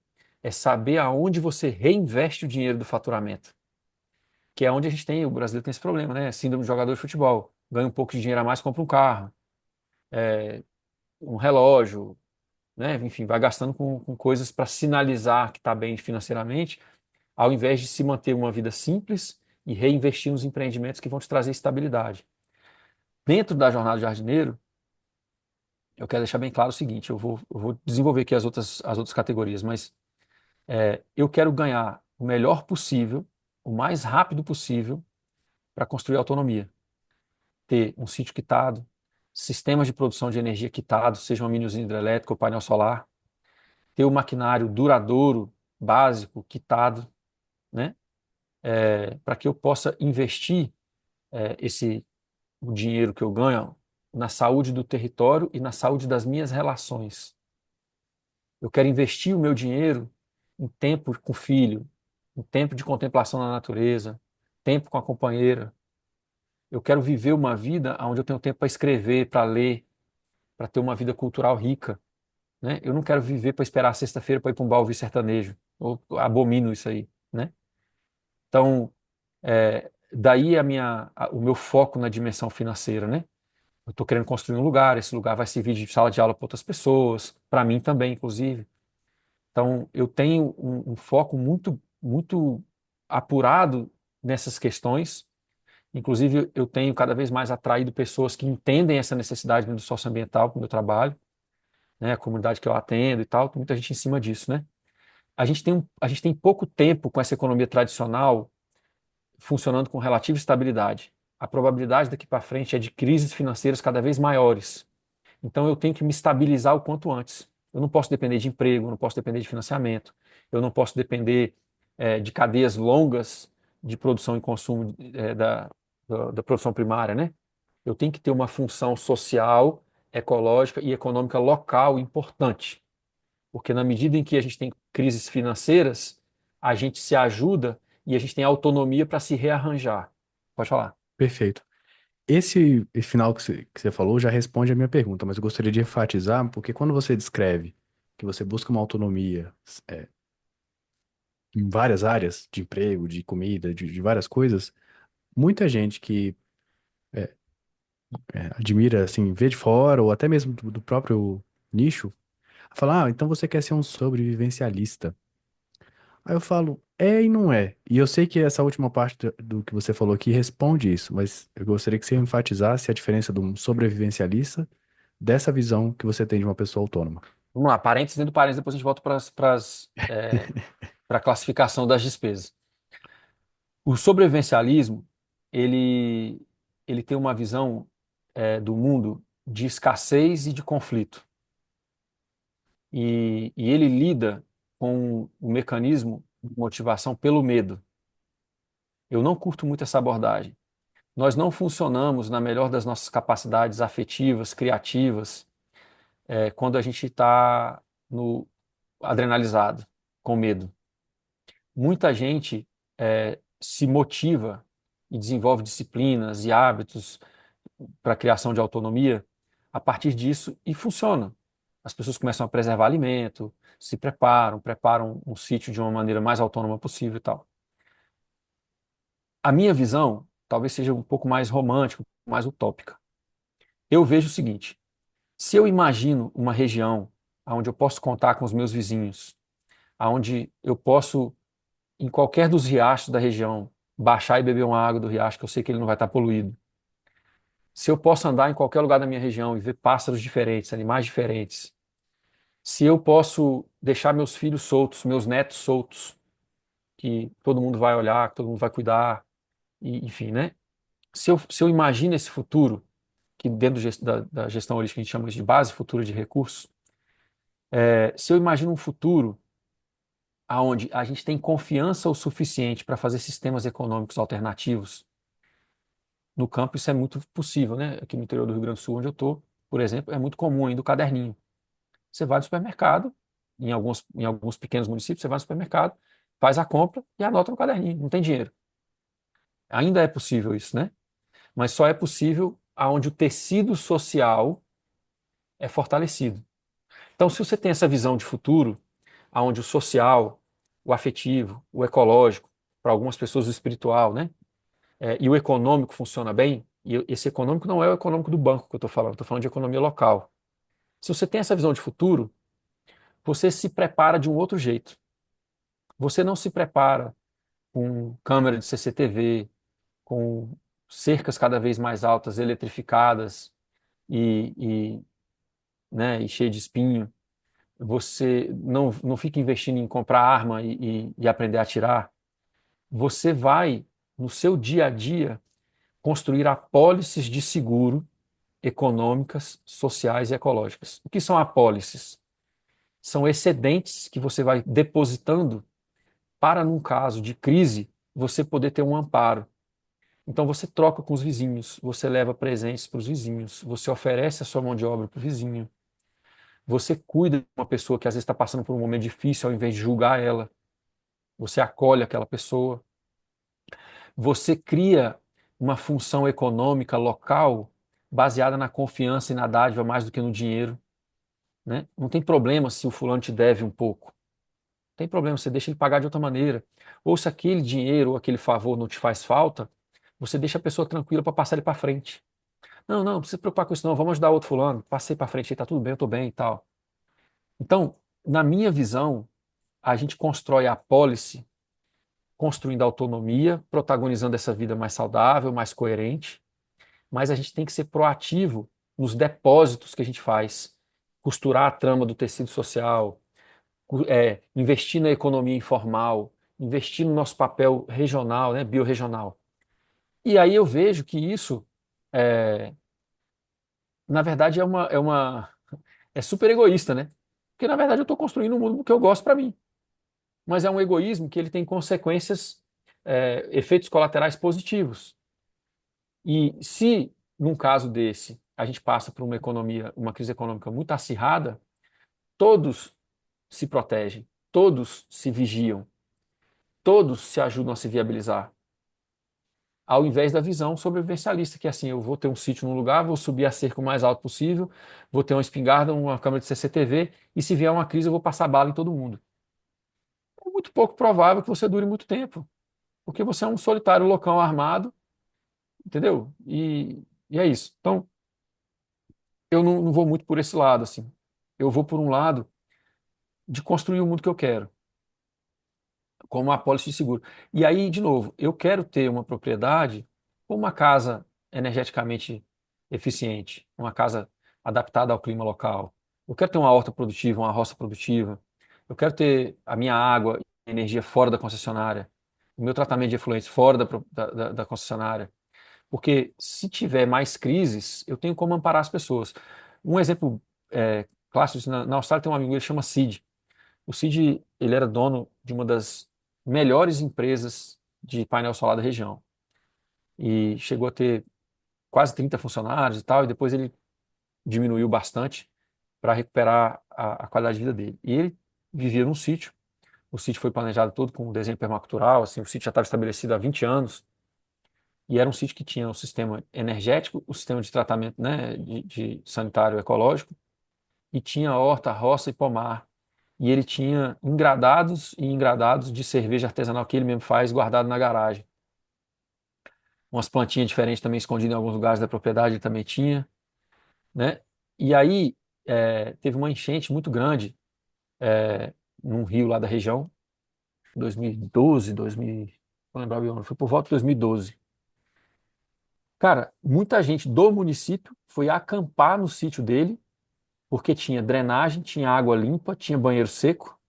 é saber aonde você reinveste o dinheiro do faturamento, que é onde a gente tem, o brasileiro tem esse problema, né? Síndrome de jogador de futebol. Ganha um pouco de dinheiro a mais, compra um carro, um relógio, né? Enfim, vai gastando com coisas para sinalizar que está bem financeiramente, ao invés de se manter uma vida simples e reinvestir nos empreendimentos que vão te trazer estabilidade. Dentro da jornada de jardineiro, eu quero deixar bem claro o seguinte: eu vou desenvolver aqui as outras categorias, mas eu quero ganhar o melhor possível, o mais rápido possível, para construir autonomia. Ter um sítio quitado, sistemas de produção de energia quitados, seja uma mini usina hidrelétrica ou painel solar, ter o maquinário duradouro, básico, quitado, né? Para que eu possa investir o dinheiro que eu ganho na saúde do território e na saúde das minhas relações. Eu quero investir o meu dinheiro em tempo com o filho, em tempo de contemplação na natureza, tempo com a companheira. Eu quero viver uma vida onde eu tenho tempo para escrever, para ler, para ter uma vida cultural rica, né? Eu não quero viver para esperar a sexta-feira para ir para um bar ouvir sertanejo. Eu abomino isso aí, né? Então, daí o meu foco na dimensão financeira, né? Eu estou querendo construir um lugar, esse lugar vai servir de sala de aula para outras pessoas, para mim também, inclusive. Então, eu tenho um foco muito, muito apurado nessas questões. Inclusive, eu tenho cada vez mais atraído pessoas que entendem essa necessidade do socioambiental para o meu trabalho, né? A comunidade que eu atendo e tal, tem muita gente em cima disso, né? A gente tem pouco tempo com essa economia tradicional funcionando com relativa estabilidade. A probabilidade daqui para frente é de crises financeiras cada vez maiores. Então eu tenho que me estabilizar o quanto antes. Eu não posso depender de emprego, eu não posso depender de financiamento, eu não posso depender de cadeias longas de produção e consumo da produção primária, né? Eu tenho que ter uma função social, ecológica e econômica local importante, porque na medida em que a gente tem crises financeiras, a gente se ajuda e a gente tem autonomia para se rearranjar. Pode falar. Perfeito. Esse final que você falou já responde a minha pergunta, mas eu gostaria de enfatizar, porque quando você descreve que você busca uma autonomia é, em várias áreas de emprego, de comida, de várias coisas, muita gente que admira, assim, vê de fora, ou até mesmo do próprio nicho, fala, então você quer ser um sobrevivencialista. Aí eu falo, é e não é. E eu sei que essa última parte do que você falou aqui responde isso, mas eu gostaria que você enfatizasse a diferença de um sobrevivencialista dessa visão que você tem de uma pessoa autônoma. Vamos lá, parênteses dentro do parênteses, depois a gente volta para a classificação das despesas. O sobrevivencialismo, ele tem uma visão do mundo de escassez e de conflito. E ele lida com o mecanismo de motivação pelo medo. Eu não curto muito essa abordagem. Nós não funcionamos na melhor das nossas capacidades afetivas, criativas, quando a gente está no adrenalizado, com medo. Muita gente se motiva e desenvolve disciplinas e hábitos para a criação de autonomia a partir disso e funciona. As pessoas começam a preservar alimento, se preparam um sítio de uma maneira mais autônoma possível e tal. A minha visão talvez seja um pouco mais romântica, mais utópica. Eu vejo o seguinte: se eu imagino uma região onde eu posso contar com os meus vizinhos, onde eu posso, em qualquer dos riachos da região, baixar e beber uma água do riacho, que eu sei que ele não vai estar poluído, se eu posso andar em qualquer lugar da minha região e ver pássaros diferentes, animais diferentes, se eu posso deixar meus filhos soltos, meus netos soltos, que todo mundo vai olhar, que todo mundo vai cuidar, e, enfim, né? Se eu imagino esse futuro, que dentro da gestão holística a gente chama isso de base futura de recursos, se eu imagino um futuro onde a gente tem confiança o suficiente para fazer sistemas econômicos alternativos, no campo isso é muito possível, né? Aqui no interior do Rio Grande do Sul, onde eu estou, por exemplo, é muito comum ainda o caderninho. Você vai no supermercado, em alguns pequenos municípios, você vai no supermercado, faz a compra e anota no caderninho, não tem dinheiro. Ainda é possível isso, né? Mas só é possível aonde o tecido social é fortalecido. Então, se você tem essa visão de futuro, aonde o social, o afetivo, o ecológico, para algumas pessoas o espiritual, né? E o econômico funciona bem, e esse econômico não é o econômico do banco que eu estou falando de economia local. Se você tem essa visão de futuro, você se prepara de um outro jeito. Você não se prepara com câmera de CCTV, com cercas cada vez mais altas, eletrificadas e, né, e cheio de espinho. Você não fica investindo em comprar arma e aprender a atirar. Você vai, no seu dia a dia, construir apólices de seguro econômicas, sociais e ecológicas. O que são apólices? São excedentes que você vai depositando para, num caso de crise, você poder ter um amparo. Então você troca com os vizinhos, você leva presentes para os vizinhos, você oferece a sua mão de obra para o vizinho, você cuida de uma pessoa que às vezes está passando por um momento difícil, ao invés de julgar ela, você acolhe aquela pessoa, você cria uma função econômica local baseada na confiança e na dádiva mais do que no dinheiro, né? Não tem problema se o fulano te deve um pouco, não tem problema, você deixa ele pagar de outra maneira. Ou se aquele dinheiro ou aquele favor não te faz falta, você deixa a pessoa tranquila para passar ele para frente. Não, não, não precisa se preocupar com isso não, vamos ajudar outro fulano, passei para frente, tá tudo bem, eu tô bem e tal. Então, na minha visão, a gente constrói a policy construindo autonomia, protagonizando essa vida mais saudável, mais coerente, mas a gente tem que ser proativo nos depósitos que a gente faz, costurar a trama do tecido social, investir na economia informal, investir no nosso papel regional, né, biorregional. E aí eu vejo que isso, é, na verdade, é super egoísta, né? Porque na verdade eu estou construindo um mundo que eu gosto para mim, mas é um egoísmo que ele tem consequências, efeitos colaterais positivos. E se, num caso desse, a gente passa por uma crise econômica muito acirrada, todos se protegem, todos se vigiam, todos se ajudam a se viabilizar. Ao invés da visão sobrevivencialista, que é assim, eu vou ter um sítio num lugar, vou subir a cerca o mais alto possível, vou ter uma espingarda, uma câmera de CCTV, e se vier uma crise eu vou passar bala em todo mundo. É muito pouco provável que você dure muito tempo, porque você é um solitário loucão armado, entendeu? E é isso. Então, eu não vou muito por esse lado, assim. Eu vou por um lado de construir o mundo que eu quero, como uma apólice de seguro. E aí, de novo, eu quero ter uma propriedade com uma casa energeticamente eficiente, uma casa adaptada ao clima local. Eu quero ter uma horta produtiva, uma roça produtiva. Eu quero ter a minha água e energia fora da concessionária, o meu tratamento de efluentes fora da concessionária. Porque se tiver mais crises, eu tenho como amparar as pessoas. Um exemplo clássico, na Austrália tem um amigo, ele chama Cid. O Cid, ele era dono de uma das melhores empresas de painel solar da região. E chegou a ter quase 30 funcionários e tal, e depois ele diminuiu bastante para recuperar a qualidade de vida dele. E ele vivia num sítio. O sítio foi planejado todo com um desenho permacultural, assim, o sítio já estava estabelecido há 20 anos. E era um sítio que tinha um sistema energético, o sistema de tratamento, né, de sanitário ecológico, e tinha horta, roça e pomar. E ele tinha engradados e engradados de cerveja artesanal que ele mesmo faz, guardado na garagem. Umas plantinhas diferentes também escondidas em alguns lugares da propriedade ele também tinha, né? E aí teve uma enchente muito grande num rio lá da região, 2012, 2000, não lembro o ano, foi por volta de 2012. Cara, muita gente do município foi acampar no sítio dele, porque tinha drenagem, tinha água limpa, tinha banheiro seco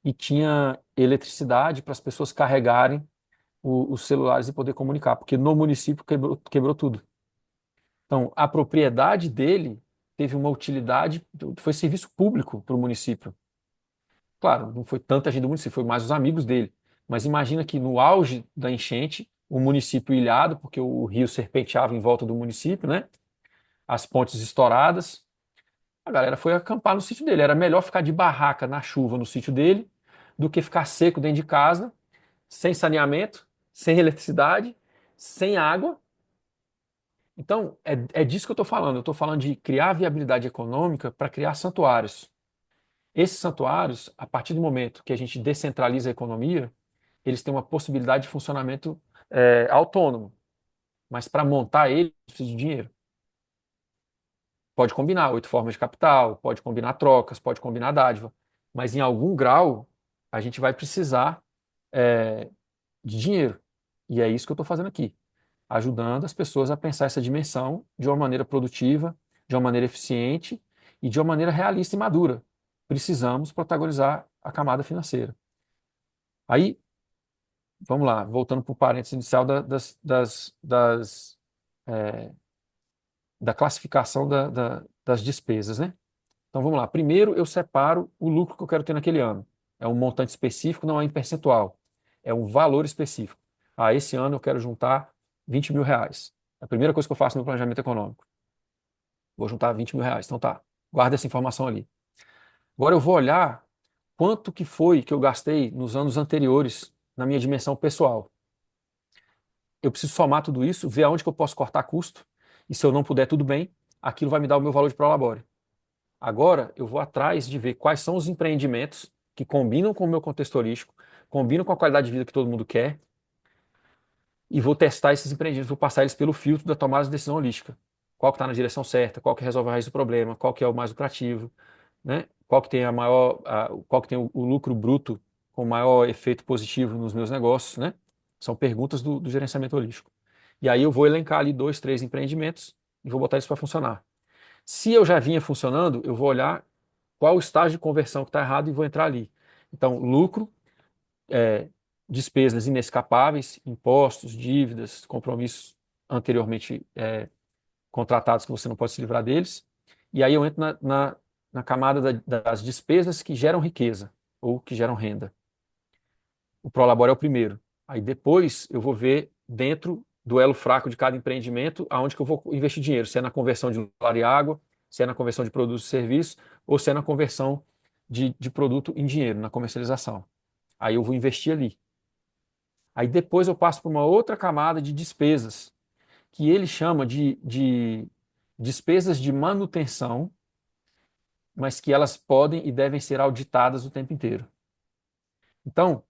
e tinha eletricidade para as pessoas carregarem os celulares e poder comunicar, porque no município quebrou tudo. Então, a propriedade dele teve uma utilidade, foi serviço público para o município. Claro, não foi tanta gente do município, foi mais os amigos dele. Mas imagina que no auge da enchente, o município ilhado, porque o rio serpenteava em volta do município, né? As pontes estouradas, a galera foi acampar no sítio dele. Era melhor ficar de barraca na chuva no sítio dele do que ficar seco dentro de casa, sem saneamento, sem eletricidade, sem água. Então, é disso que eu estou falando. Eu estou falando de criar viabilidade econômica para criar santuários. Esses santuários, a partir do momento que a gente descentraliza a economia, eles têm uma possibilidade de funcionamento autônomo. Mas para montar ele, precisa de dinheiro. Pode combinar 8 formas de capital, pode combinar trocas, pode combinar dádiva. Mas em algum grau, a gente vai precisar é, de dinheiro. E é isso que eu estou fazendo aqui, ajudando as pessoas a pensar essa dimensão de uma maneira produtiva, de uma maneira eficiente e de uma maneira realista e madura. Precisamos protagonizar a camada financeira. Aí, vamos lá, voltando para o parênteses inicial é, da classificação das despesas, né? Então vamos lá. Primeiro eu separo o lucro que eu quero ter naquele ano. É um montante específico, não é em percentual. É um valor específico. Ah, esse ano eu quero juntar R$ 20.000. É a primeira coisa que eu faço no planejamento econômico. Vou juntar R$ 20.000. Então tá, guarda essa informação ali. Agora eu vou olhar quanto que foi que eu gastei nos anos anteriores na minha dimensão pessoal. Eu preciso somar tudo isso, ver aonde que eu posso cortar custo, e se eu não puder, tudo bem, aquilo vai me dar o meu valor de prolabore. Agora eu vou atrás de ver quais são os empreendimentos que combinam com o meu contexto holístico, combinam com a qualidade de vida que todo mundo quer, e vou testar esses empreendimentos, vou passar eles pelo filtro da tomada de decisão holística. Qual que está na direção certa, qual que resolve a raiz do problema, qual que é o mais lucrativo, né? Qual que tem qual que tem o lucro bruto com maior efeito positivo nos meus negócios, né? São perguntas do gerenciamento holístico. E aí eu vou elencar ali 2, 3 empreendimentos e vou botar isso para funcionar. Se eu já vinha funcionando, eu vou olhar qual o estágio de conversão que está errado e vou entrar ali. Então, lucro, é, despesas inescapáveis, impostos, dívidas, compromissos anteriormente contratados que você não pode se livrar deles. E aí eu entro na camada das despesas que geram riqueza ou que geram renda. O Prolabore é o primeiro. Aí depois eu vou ver dentro do elo fraco de cada empreendimento aonde que eu vou investir dinheiro, se é na conversão de lugar e água, se é na conversão de produtos e serviços, ou se é na conversão de produto em dinheiro, na comercialização. Aí eu vou investir ali. Aí depois eu passo para uma outra camada de despesas, que ele chama de despesas de manutenção, mas que elas podem e devem ser auditadas o tempo inteiro. Então,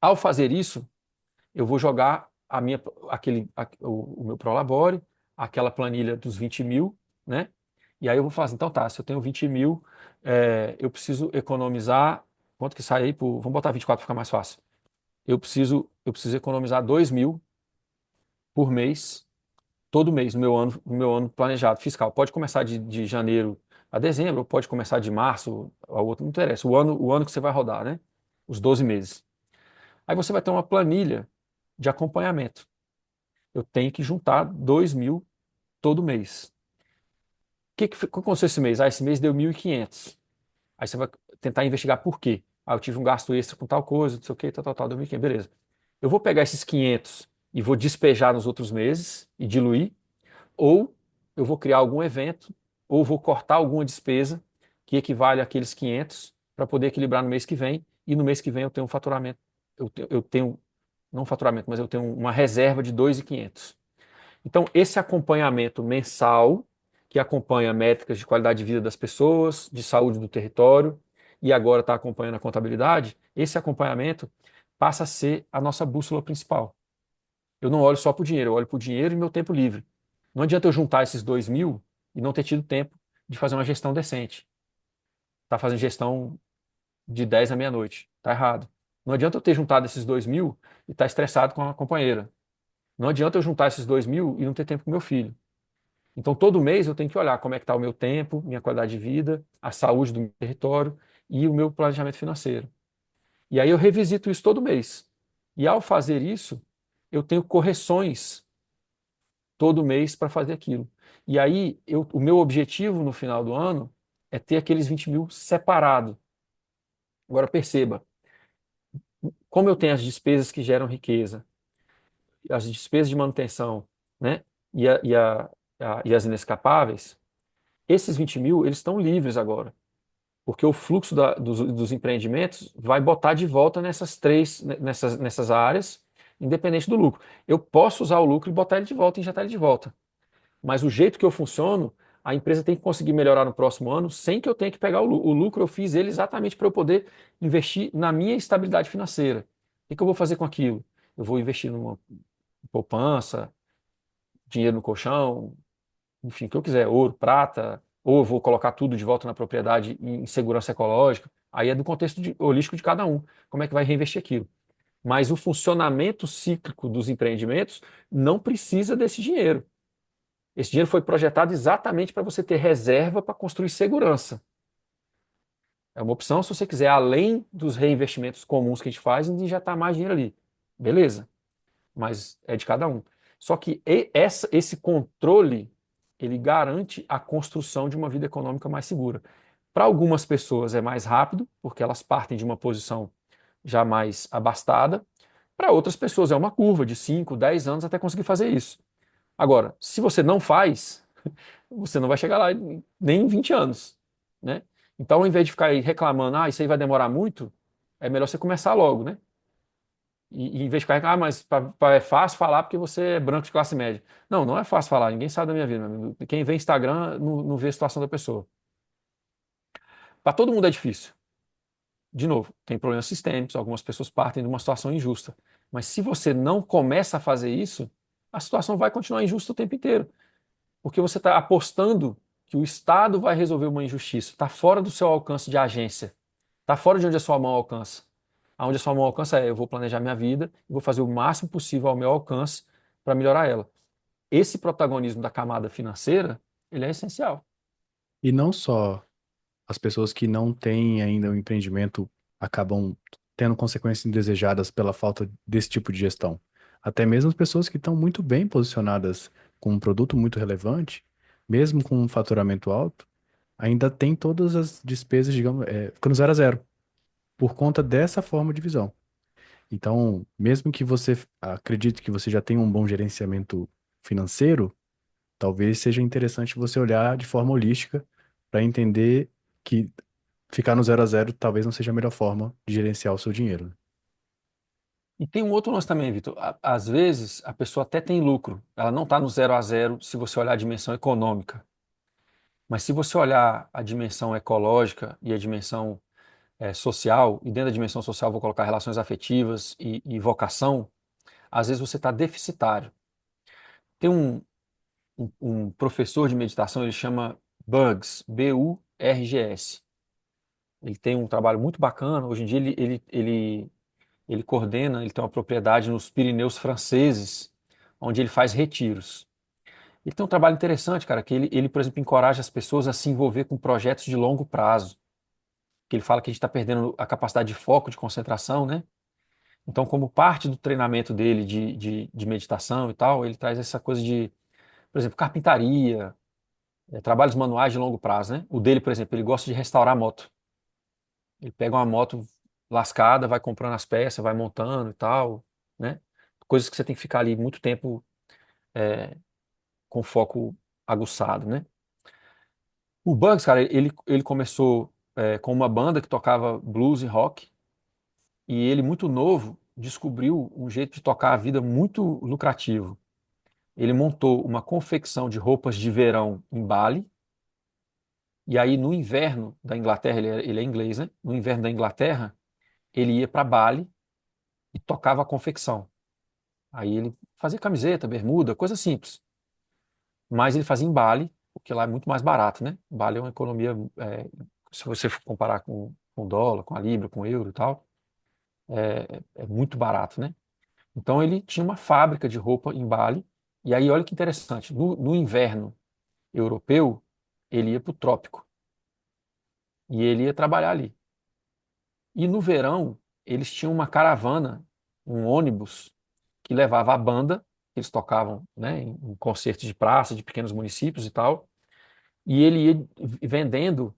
ao fazer isso, eu vou jogar o meu Prolabore, aquela planilha dos 20 mil, né? E aí eu vou falar assim, então tá, se eu tenho 20 mil, eu preciso economizar, quanto que sai aí? Vamos botar 24 para ficar mais fácil. Eu preciso economizar 2 mil por mês, todo mês, no meu ano planejado fiscal. Pode começar de janeiro a dezembro, ou pode começar de março a outro, não interessa. O ano que você vai rodar, né? Os 12 meses. Aí você vai ter uma planilha de acompanhamento. Eu tenho que juntar 2 mil todo mês. O que aconteceu esse mês? Ah, esse mês deu 1.500. Aí você vai tentar investigar por quê. Ah, eu tive um gasto extra com tal coisa, não sei o quê, tal, tal, tal, deu 1.500, beleza. Eu vou pegar esses 500 e vou despejar nos outros meses e diluir, ou eu vou criar algum evento, ou vou cortar alguma despesa que equivale àqueles 500 para poder equilibrar no mês que vem, e no mês que vem eu tenho um faturamento, eu tenho não um faturamento, mas eu tenho uma reserva de 2.500. Então, esse acompanhamento mensal, que acompanha métricas de qualidade de vida das pessoas, de saúde do território, e agora está acompanhando a contabilidade, esse acompanhamento passa a ser a nossa bússola principal. Eu não olho só para o dinheiro, eu olho para o dinheiro e meu tempo livre. Não adianta eu juntar esses 2 mil e não ter tido tempo de fazer uma gestão decente. Tá fazendo gestão de 10 à meia-noite. Tá errado. Não adianta eu ter juntado esses 2 mil e estar estressado com a companheira. Não adianta eu juntar esses 2.000 e não ter tempo com meu filho. Então, todo mês eu tenho que olhar como é que está o meu tempo, minha qualidade de vida, a saúde do meu território e o meu planejamento financeiro. E aí eu revisito isso todo mês. E ao fazer isso, eu tenho correções todo mês para fazer aquilo. E aí, o meu objetivo no final do ano é ter aqueles 20.000 separado. Agora perceba, como eu tenho as despesas que geram riqueza, as despesas de manutenção, né, e as inescapáveis, esses 20.000, eles estão livres agora, porque o fluxo dos empreendimentos vai botar de volta nessas três, nessas áreas, independente do lucro. Eu posso usar o lucro e botar ele de volta e injetar ele de volta. Mas o jeito que eu funciono, a empresa tem que conseguir melhorar no próximo ano sem que eu tenha que pegar o lucro. Eu fiz ele exatamente para eu poder investir na minha estabilidade financeira. O que eu vou fazer com aquilo? Eu vou investir numa poupança, dinheiro no colchão, enfim, o que eu quiser, ouro, prata, ou eu vou colocar tudo de volta na propriedade em segurança ecológica. Aí é do contexto holístico de cada um, como é que vai reinvestir aquilo. Mas o funcionamento cíclico dos empreendimentos não precisa desse dinheiro. Esse dinheiro foi projetado exatamente para você ter reserva para construir segurança. É uma opção se você quiser, além dos reinvestimentos comuns que a gente faz, injetar mais dinheiro ali. Beleza, mas é de cada um. Só que esse controle, ele garante a construção de uma vida econômica mais segura. Para algumas pessoas é mais rápido, porque elas partem de uma posição já mais abastada. Para outras pessoas é uma curva de 5, 10 anos até conseguir fazer isso. Agora, se você não faz, você não vai chegar lá nem em 20 anos, né? Então, ao invés de ficar aí reclamando, isso aí vai demorar muito, é melhor você começar logo, né? E em vez de ficar, mas é fácil falar porque você é branco de classe média. Não, não é fácil falar, ninguém sabe da minha vida, meu amigo. Quem vê Instagram não vê a situação da pessoa. Para todo mundo é difícil. De novo, tem problemas sistêmicos, algumas pessoas partem de uma situação injusta. Mas se você não começa a fazer isso, a situação vai continuar injusta o tempo inteiro. Porque você está apostando que o Estado vai resolver uma injustiça. Está fora do seu alcance de agência. Está fora de onde a sua mão alcança. Aonde a sua mão alcança eu vou planejar minha vida e vou fazer o máximo possível ao meu alcance para melhorar ela. Esse protagonismo da camada financeira, ele é essencial. E não só as pessoas que não têm ainda um empreendimento acabam tendo consequências indesejadas pela falta desse tipo de gestão. Até mesmo as pessoas que estão muito bem posicionadas com um produto muito relevante, mesmo com um faturamento alto, ainda tem todas as despesas, digamos, ficando zero a zero, por conta dessa forma de visão. Então, mesmo que você acredite que você já tenha um bom gerenciamento financeiro, talvez seja interessante você olhar de forma holística para entender que ficar no zero a zero talvez não seja a melhor forma de gerenciar o seu dinheiro. E tem um outro lance também, Vitor. Às vezes, a pessoa até tem lucro. Ela não está no zero a zero se você olhar a dimensão econômica. Mas se você olhar a dimensão ecológica e a dimensão social, e dentro da dimensão social vou colocar relações afetivas e vocação, às vezes você está deficitário. Tem um professor de meditação, ele chama Bugs, Burgs. Ele tem um trabalho muito bacana. Hoje em dia ele coordena, ele tem uma propriedade nos Pirineus franceses, onde ele faz retiros. Ele tem um trabalho interessante, cara, que ele, por exemplo, encoraja as pessoas a se envolver com projetos de longo prazo. Que ele fala que a gente está perdendo a capacidade de foco, de concentração, né? Então, como parte do treinamento dele de meditação e tal, ele traz essa coisa de, por exemplo, carpintaria, trabalhos manuais de longo prazo, né? O dele, por exemplo, ele gosta de restaurar moto. Ele pega uma moto lascada, vai comprando as peças, vai montando e tal, né? Coisas que você tem que ficar ali muito tempo é, com foco aguçado, né? O Bugs, cara, ele começou com uma banda que tocava blues e rock, e ele, muito novo, descobriu um jeito de tocar a vida muito lucrativo. Ele montou uma confecção de roupas de verão em Bali, e aí no inverno da Inglaterra, ele é inglês, né? No inverno da Inglaterra, ele ia para Bali e tocava a confecção. Aí ele fazia camiseta, bermuda, coisa simples. Mas ele fazia em Bali, porque lá é muito mais barato, né? Bali é uma economia, se você for comparar com o dólar, com a libra, com o euro e tal, é muito barato, né? Então ele tinha uma fábrica de roupa em Bali. E aí, olha que interessante, no inverno europeu, ele ia para o trópico e ele ia trabalhar ali. E no verão, eles tinham uma caravana, um ônibus, que levava a banda, que eles tocavam, né, em concertos de praça, de pequenos municípios e tal, e ele ia vendendo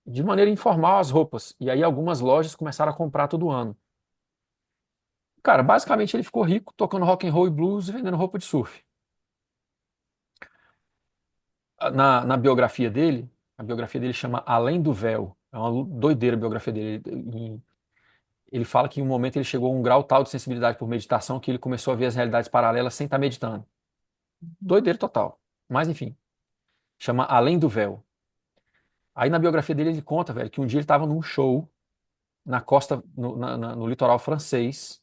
de maneira informal as roupas. E aí algumas lojas começaram a comprar todo ano. Cara, basicamente ele ficou rico tocando rock and roll e blues e vendendo roupa de surf. Na biografia dele, a biografia dele chama Além do Véu. É uma doideira a biografia dele. Ele fala que em um momento ele chegou a um grau tal de sensibilidade por meditação que ele começou a ver as realidades paralelas sem estar meditando. Doideira total. Mas enfim, chama Além do Véu. Aí na biografia dele ele conta, velho, que um dia ele estava num show na costa, no litoral francês,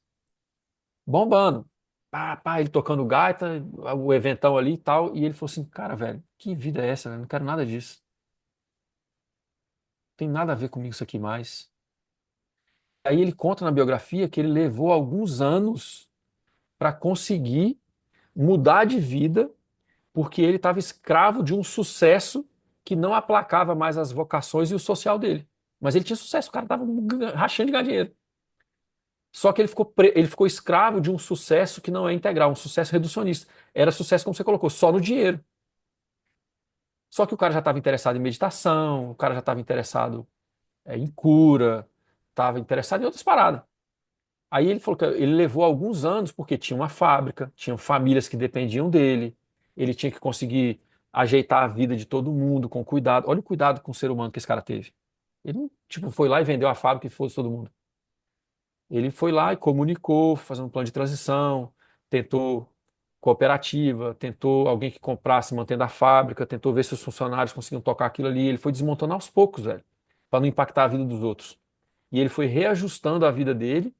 bombando. Pá, pá, ele tocando gaita, o eventão ali e tal. E ele falou assim: cara, velho, que vida é essa, velho? Não quero nada disso. Não tem nada a ver comigo isso aqui mais. Aí ele conta na biografia que ele levou alguns anos para conseguir mudar de vida, porque ele estava escravo de um sucesso que não aplacava mais as vocações e o social dele. Mas ele tinha sucesso, o cara estava rachando de ganhar dinheiro. Só que ele ficou escravo de um sucesso que não é integral, um sucesso reducionista. Era sucesso, como você colocou, só no dinheiro. Só que o cara já estava interessado em meditação, o cara já estava interessado em cura, estava interessado em outras paradas. Aí ele falou que ele levou alguns anos porque tinha uma fábrica, tinham famílias que dependiam dele, ele tinha que conseguir ajeitar a vida de todo mundo com cuidado. Olha o cuidado com o ser humano que esse cara teve. Ele não, tipo, foi lá e vendeu a fábrica e fosse todo mundo. Ele foi lá e comunicou, fazendo um plano de transição, tentou cooperativa, tentou alguém que comprasse mantendo a fábrica, tentou ver se os funcionários conseguiam tocar aquilo ali. Ele foi desmontando aos poucos, velho, para não impactar a vida dos outros. E ele foi reajustando a vida dele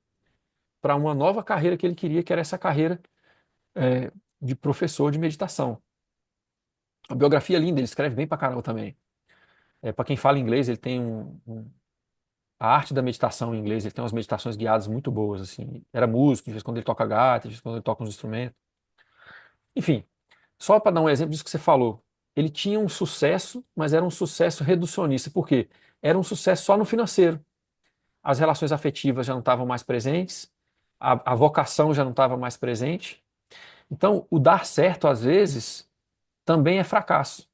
para uma nova carreira que ele queria, que era essa carreira é, de professor de meditação. A biografia é linda, ele escreve bem pra caramba também. Para quem fala inglês, ele tem a arte da meditação em inglês, ele tem umas meditações guiadas muito boas, assim. Era músico, de vez em quando ele toca gaita, de vez em quando ele toca uns instrumentos. Enfim, só para dar um exemplo disso que você falou, ele tinha um sucesso, mas era um sucesso reducionista. Por quê? Era um sucesso só no financeiro. As relações afetivas já não estavam mais presentes, a vocação já não estava mais presente. Então, o dar certo, às vezes, também é fracasso,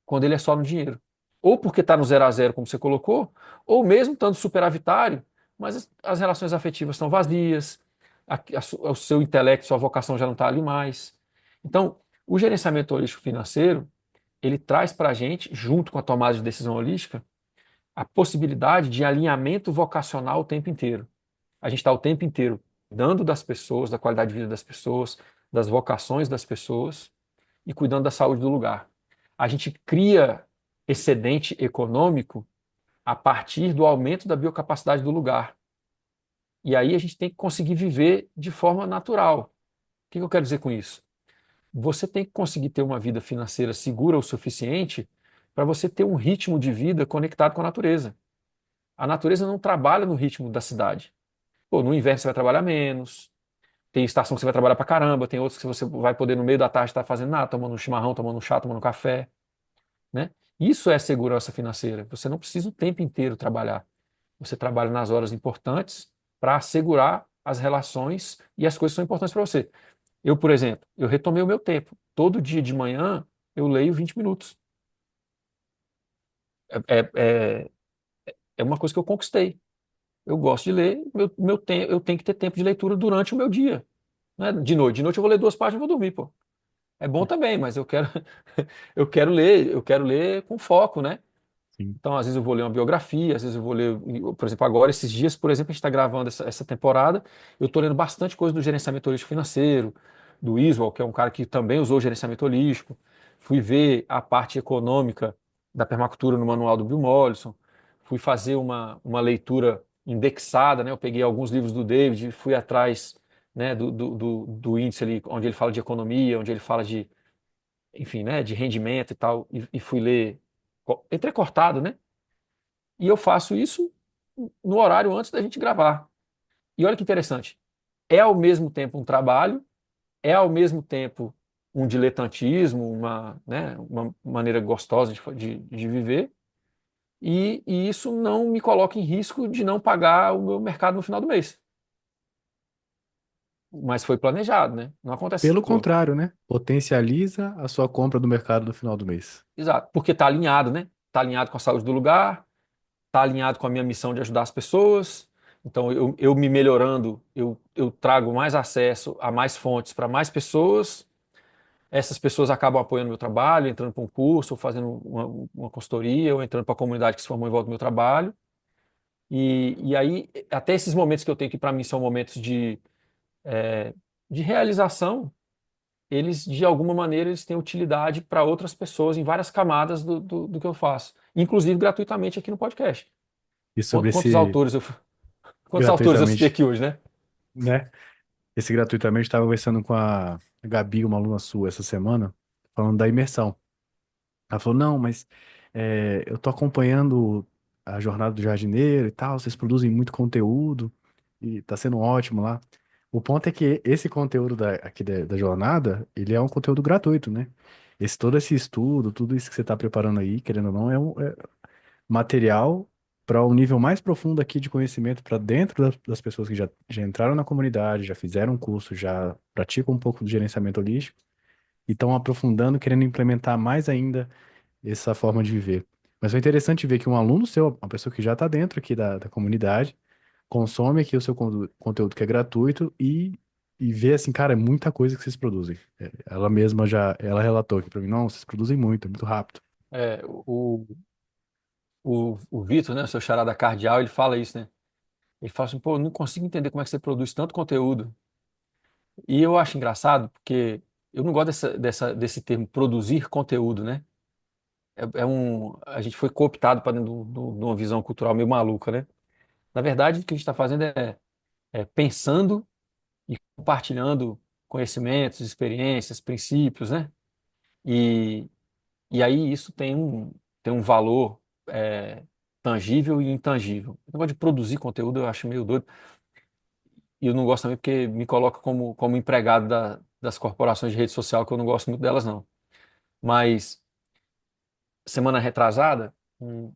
quando ele é só no dinheiro. Ou porque está no zero a zero, como você colocou, ou mesmo estando superavitário, mas as relações afetivas estão vazias, o seu intelecto, sua vocação já não está ali mais. Então, o gerenciamento holístico financeiro, ele traz para a gente, junto com a tomada de decisão holística, a possibilidade de alinhamento vocacional o tempo inteiro. A gente está o tempo inteiro dando das pessoas, da qualidade de vida das pessoas, das vocações das pessoas, e cuidando da saúde do lugar. A gente cria excedente econômico a partir do aumento da biocapacidade do lugar. E aí a gente tem que conseguir viver de forma natural. O que eu quero dizer com isso? Você tem que conseguir ter uma vida financeira segura o suficiente para você ter um ritmo de vida conectado com a natureza. A natureza não trabalha no ritmo da cidade. Pô, no inverno você vai trabalhar menos, tem estação que você vai trabalhar pra caramba, tem outras que você vai poder no meio da tarde estar fazendo nada, tomando um chimarrão, tomando um chá, tomando um café. Né? Isso é segurança financeira. Você não precisa o tempo inteiro trabalhar. Você trabalha nas horas importantes para assegurar as relações e as coisas que são importantes para você. Eu, por exemplo, eu retomei o meu tempo. Todo dia de manhã eu leio 20 minutos. É, é, é uma coisa que eu conquistei. Eu gosto de ler, eu tenho que ter tempo de leitura durante o meu dia. Né? De noite eu vou ler 2 páginas e vou dormir, pô. É bom também, mas eu quero ler com foco, né? Sim. Então, às vezes eu vou ler uma biografia, às vezes eu vou ler, por exemplo, agora, esses dias, por exemplo, a gente está gravando essa temporada, eu estou lendo bastante coisa do gerenciamento holístico financeiro, do Iswell, que é um cara que também usou gerenciamento holístico. Fui ver a parte econômica da permacultura no manual do Bill Mollison. Fui fazer uma leitura indexada, né? Eu peguei alguns livros do David, fui atrás, né, do índice ali, onde ele fala de economia, onde ele fala de, enfim, né, de rendimento e tal, e fui ler entrecortado, né? E eu faço isso no horário antes da gente gravar. E olha que interessante. é ao mesmo tempo um trabalho, é ao mesmo tempo um diletantismo, né, uma maneira gostosa de viver, e isso não me coloca em risco de não pagar o meu mercado no final do mês. Mas foi planejado, né? Não acontece à Pelo toa. contrário, né? Potencializa a sua compra do mercado no final do mês. Exato, porque está alinhado, né? Está alinhado com a saúde do lugar, está alinhado com a minha missão de ajudar as pessoas. Então, eu me melhorando, eu trago mais acesso a mais fontes para mais pessoas. Essas pessoas acabam apoiando meu trabalho, entrando para um curso, ou fazendo uma consultoria, ou entrando para a comunidade que se formou em volta do meu trabalho. E aí, até esses momentos que eu tenho que, para mim, são momentos é, de realização, eles, de alguma maneira, eles têm utilidade para outras pessoas em várias camadas do que eu faço, inclusive gratuitamente aqui no podcast. E sobre Quantos esse autores quantos autores eu citei gratuitamente, aqui hoje, né? né? Esse gratuitamente, estava conversando com a Gabi, uma aluna sua, essa semana, falando da imersão. Ela falou, não, mas eu tô acompanhando a jornada do jardineiro e tal, vocês produzem muito conteúdo e tá sendo ótimo lá. O ponto é que esse conteúdo aqui da jornada, ele é um conteúdo gratuito, né? Todo esse estudo, tudo isso que você está preparando aí, querendo ou não, é material para o nível mais profundo aqui de conhecimento para dentro das pessoas que já entraram na comunidade, já fizeram um curso, já praticam um pouco do gerenciamento holístico e estão aprofundando, querendo implementar mais ainda essa forma de viver. Mas foi interessante ver que um aluno seu, uma pessoa que já está dentro aqui da comunidade, consome aqui o seu conteúdo que é gratuito e vê assim, cara, é muita coisa que vocês produzem. Ela mesma ela relatou aqui para mim, não, vocês produzem muito, é muito rápido. É, o Vitor, né, o seu charada cardeal, ele fala isso, né? Ele fala assim, pô, eu não consigo entender como é que você produz tanto conteúdo. E eu acho engraçado, porque eu não gosto desse termo produzir conteúdo, né? A gente foi cooptado para dentro de uma visão cultural meio maluca, né? Na verdade, o que a gente está fazendo é pensando e compartilhando conhecimentos, experiências, princípios, né? E, e aí isso tem um valor tangível e intangível. O negócio de produzir conteúdo eu acho meio doido. E eu não gosto também porque me coloca como empregado das corporações de rede social, que eu não gosto muito delas, não. Mas semana retrasada, um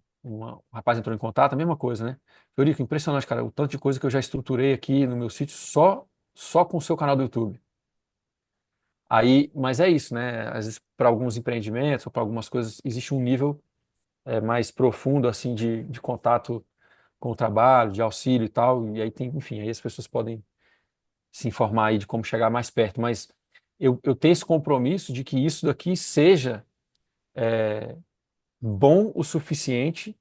rapaz entrou em contato, a mesma coisa, né? Eurico, impressionante, cara, o tanto de coisa que eu já estruturei aqui no meu sítio só com o seu canal do YouTube. Aí, mas é isso, né? Às vezes, para alguns empreendimentos ou para algumas coisas, existe um nível mais profundo, assim, de contato com o trabalho, de auxílio e tal. E aí tem, enfim, aí as pessoas podem se informar aí de como chegar mais perto. Mas eu tenho esse compromisso de que isso daqui seja bom o suficiente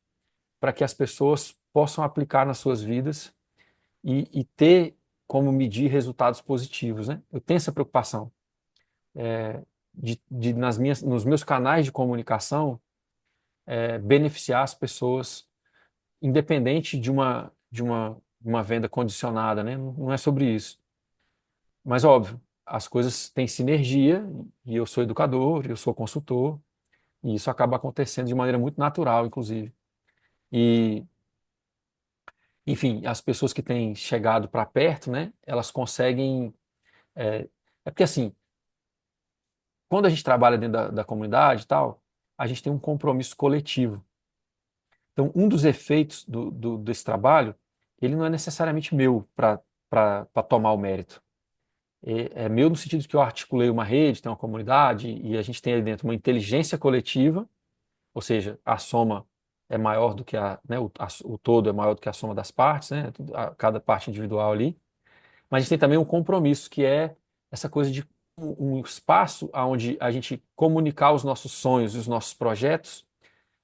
para que as pessoas possam aplicar nas suas vidas e ter como medir resultados positivos, né? Eu tenho essa preocupação de nos meus canais de comunicação beneficiar as pessoas, independente de uma venda condicionada, né? Não é sobre isso. Mas, óbvio, as coisas têm sinergia, e eu sou educador, eu sou consultor, e isso acaba acontecendo de maneira muito natural, inclusive. E, enfim, as pessoas que têm chegado para perto, né, elas conseguem. É, é porque, assim, quando a gente trabalha dentro da comunidade e tal, a gente tem um compromisso coletivo. Então, um dos efeitos desse trabalho, ele não é necessariamente meu para tomar o mérito. É meu no sentido de que eu articulei uma rede, tem uma comunidade, e a gente tem ali dentro uma inteligência coletiva, ou seja, a soma é maior do que né, o todo é maior do que a soma das partes, né, cada parte individual ali. Mas a gente tem também um compromisso, que é essa coisa de um espaço onde a gente comunicar os nossos sonhos e os nossos projetos,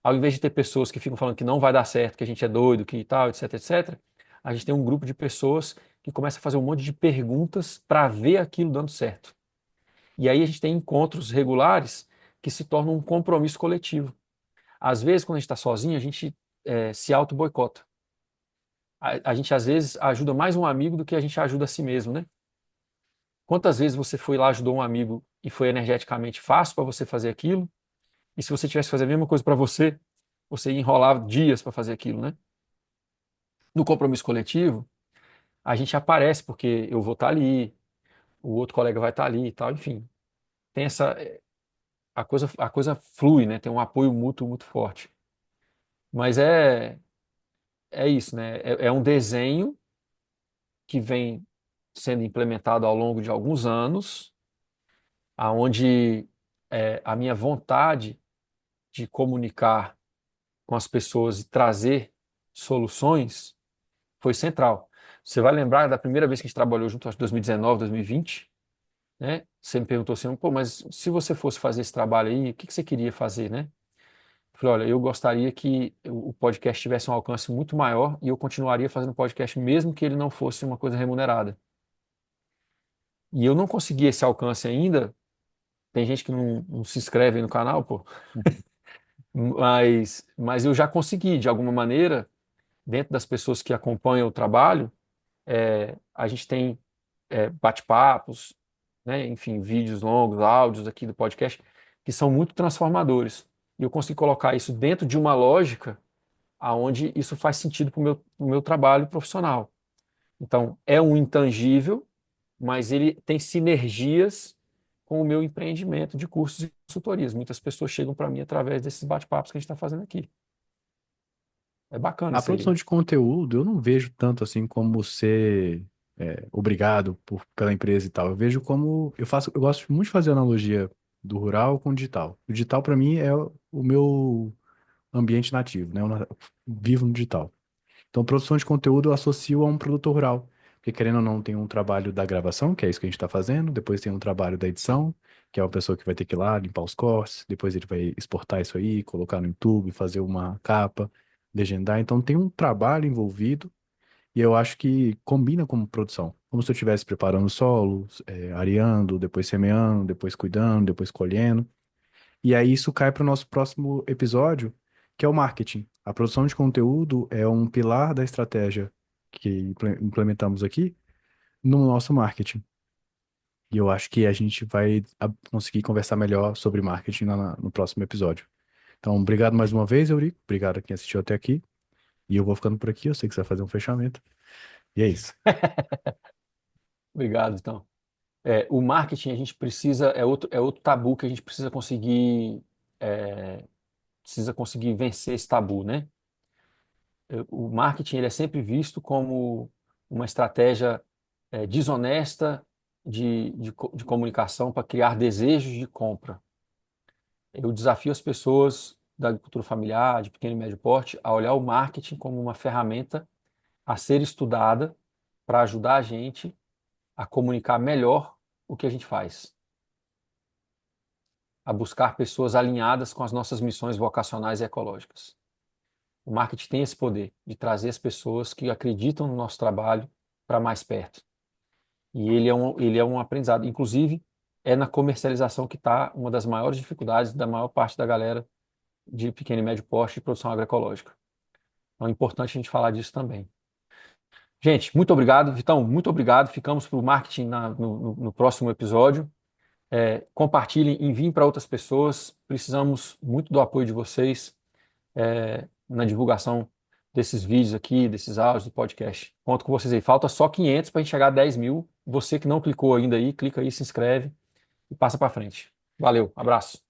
ao invés de ter pessoas que ficam falando que não vai dar certo, que a gente é doido, que tal, etc, etc, a gente tem um grupo de pessoas que começa a fazer um monte de perguntas para ver aquilo dando certo. E aí a gente tem encontros regulares que se tornam um compromisso coletivo. Às vezes, quando a gente está sozinho, a gente se auto-boicota. A gente, às vezes, ajuda mais um amigo do que a gente ajuda a si mesmo, né? Quantas vezes você foi lá, ajudou um amigo e foi energeticamente fácil para você fazer aquilo? E se você tivesse que fazer a mesma coisa para você, você ia enrolar dias para fazer aquilo, né? No compromisso coletivo, a gente aparece porque eu vou estar ali, o outro colega vai estar ali e tal, enfim. Tem essa, a coisa flui, né? Tem um apoio mútuo muito forte. Mas é isso, né? É um desenho que vem sendo implementado ao longo de alguns anos, aonde a minha vontade de comunicar com as pessoas e trazer soluções foi central. Você vai lembrar da primeira vez que a gente trabalhou junto, acho que 2019, 2020, né? Você me perguntou assim, pô, mas se você fosse fazer esse trabalho aí, o que que você queria fazer, né? Eu falei, olha, eu gostaria que o podcast tivesse um alcance muito maior e eu continuaria fazendo podcast mesmo que ele não fosse uma coisa remunerada. E eu não consegui esse alcance ainda. Tem gente que não se inscreve no canal, pô, mas eu já consegui, de alguma maneira, dentro das pessoas que acompanham o trabalho, a gente tem bate-papos, né, enfim, vídeos longos, áudios aqui do podcast, que são muito transformadores. E eu consigo colocar isso dentro de uma lógica aonde isso faz sentido para o meu trabalho profissional. Então, é um intangível, mas ele tem sinergias com o meu empreendimento de cursos e consultorias. Muitas pessoas chegam para mim através desses bate-papos que a gente está fazendo aqui. É bacana A isso produção aí. de conteúdo, eu não vejo tanto assim como ser obrigado pela empresa e tal. Eu vejo como eu gosto muito de fazer analogia do rural com o digital. O digital para mim é o meu ambiente nativo, né? Vivo no digital. Então, produção de conteúdo eu associo a um produtor rural. Porque, querendo ou não, tem um trabalho da gravação, que é isso que a gente está fazendo, depois tem um trabalho da edição, que é uma pessoa que vai ter que ir lá limpar os cortes, depois ele vai exportar isso aí, colocar no YouTube, fazer uma capa, legendar. Então, tem um trabalho envolvido e eu acho que combina como produção. Como se eu estivesse preparando o solo, areando, depois semeando, depois cuidando, depois colhendo. E aí isso cai para o nosso próximo episódio, que é o marketing. A produção de conteúdo é um pilar da estratégia que implementamos aqui no nosso marketing. E eu acho que a gente vai conseguir conversar melhor sobre marketing no próximo episódio. Então, obrigado mais uma vez, Eurico. Obrigado a quem assistiu até aqui. E eu vou ficando por aqui. Eu sei que você vai fazer um fechamento. E é isso. Obrigado, então. O marketing a gente precisa, é outro tabu que a gente é, precisa conseguir vencer esse tabu, né? O marketing ele é sempre visto como uma estratégia desonesta de comunicação para criar desejos de compra. Eu desafio as pessoas da agricultura familiar, de pequeno e médio porte, a olhar o marketing como uma ferramenta a ser estudada para ajudar a gente a comunicar melhor o que a gente faz, a buscar pessoas alinhadas com as nossas missões vocacionais e ecológicas. O marketing tem esse poder de trazer as pessoas que acreditam no nosso trabalho para mais perto. E ele é um aprendizado. Inclusive, é na comercialização que está uma das maiores dificuldades da maior parte da galera de pequeno e médio porte e produção agroecológica. Então é importante a gente falar disso também. Gente, muito obrigado. Vitão, muito obrigado. Ficamos para o marketing no próximo episódio. Compartilhem, enviem para outras pessoas. Precisamos muito do apoio de vocês na divulgação desses vídeos aqui, desses áudios do podcast. Conto com vocês aí. Falta só 500 para a gente chegar a 10 mil. Você que não clicou ainda aí, clica aí, se inscreve e passa para frente. Valeu, abraço.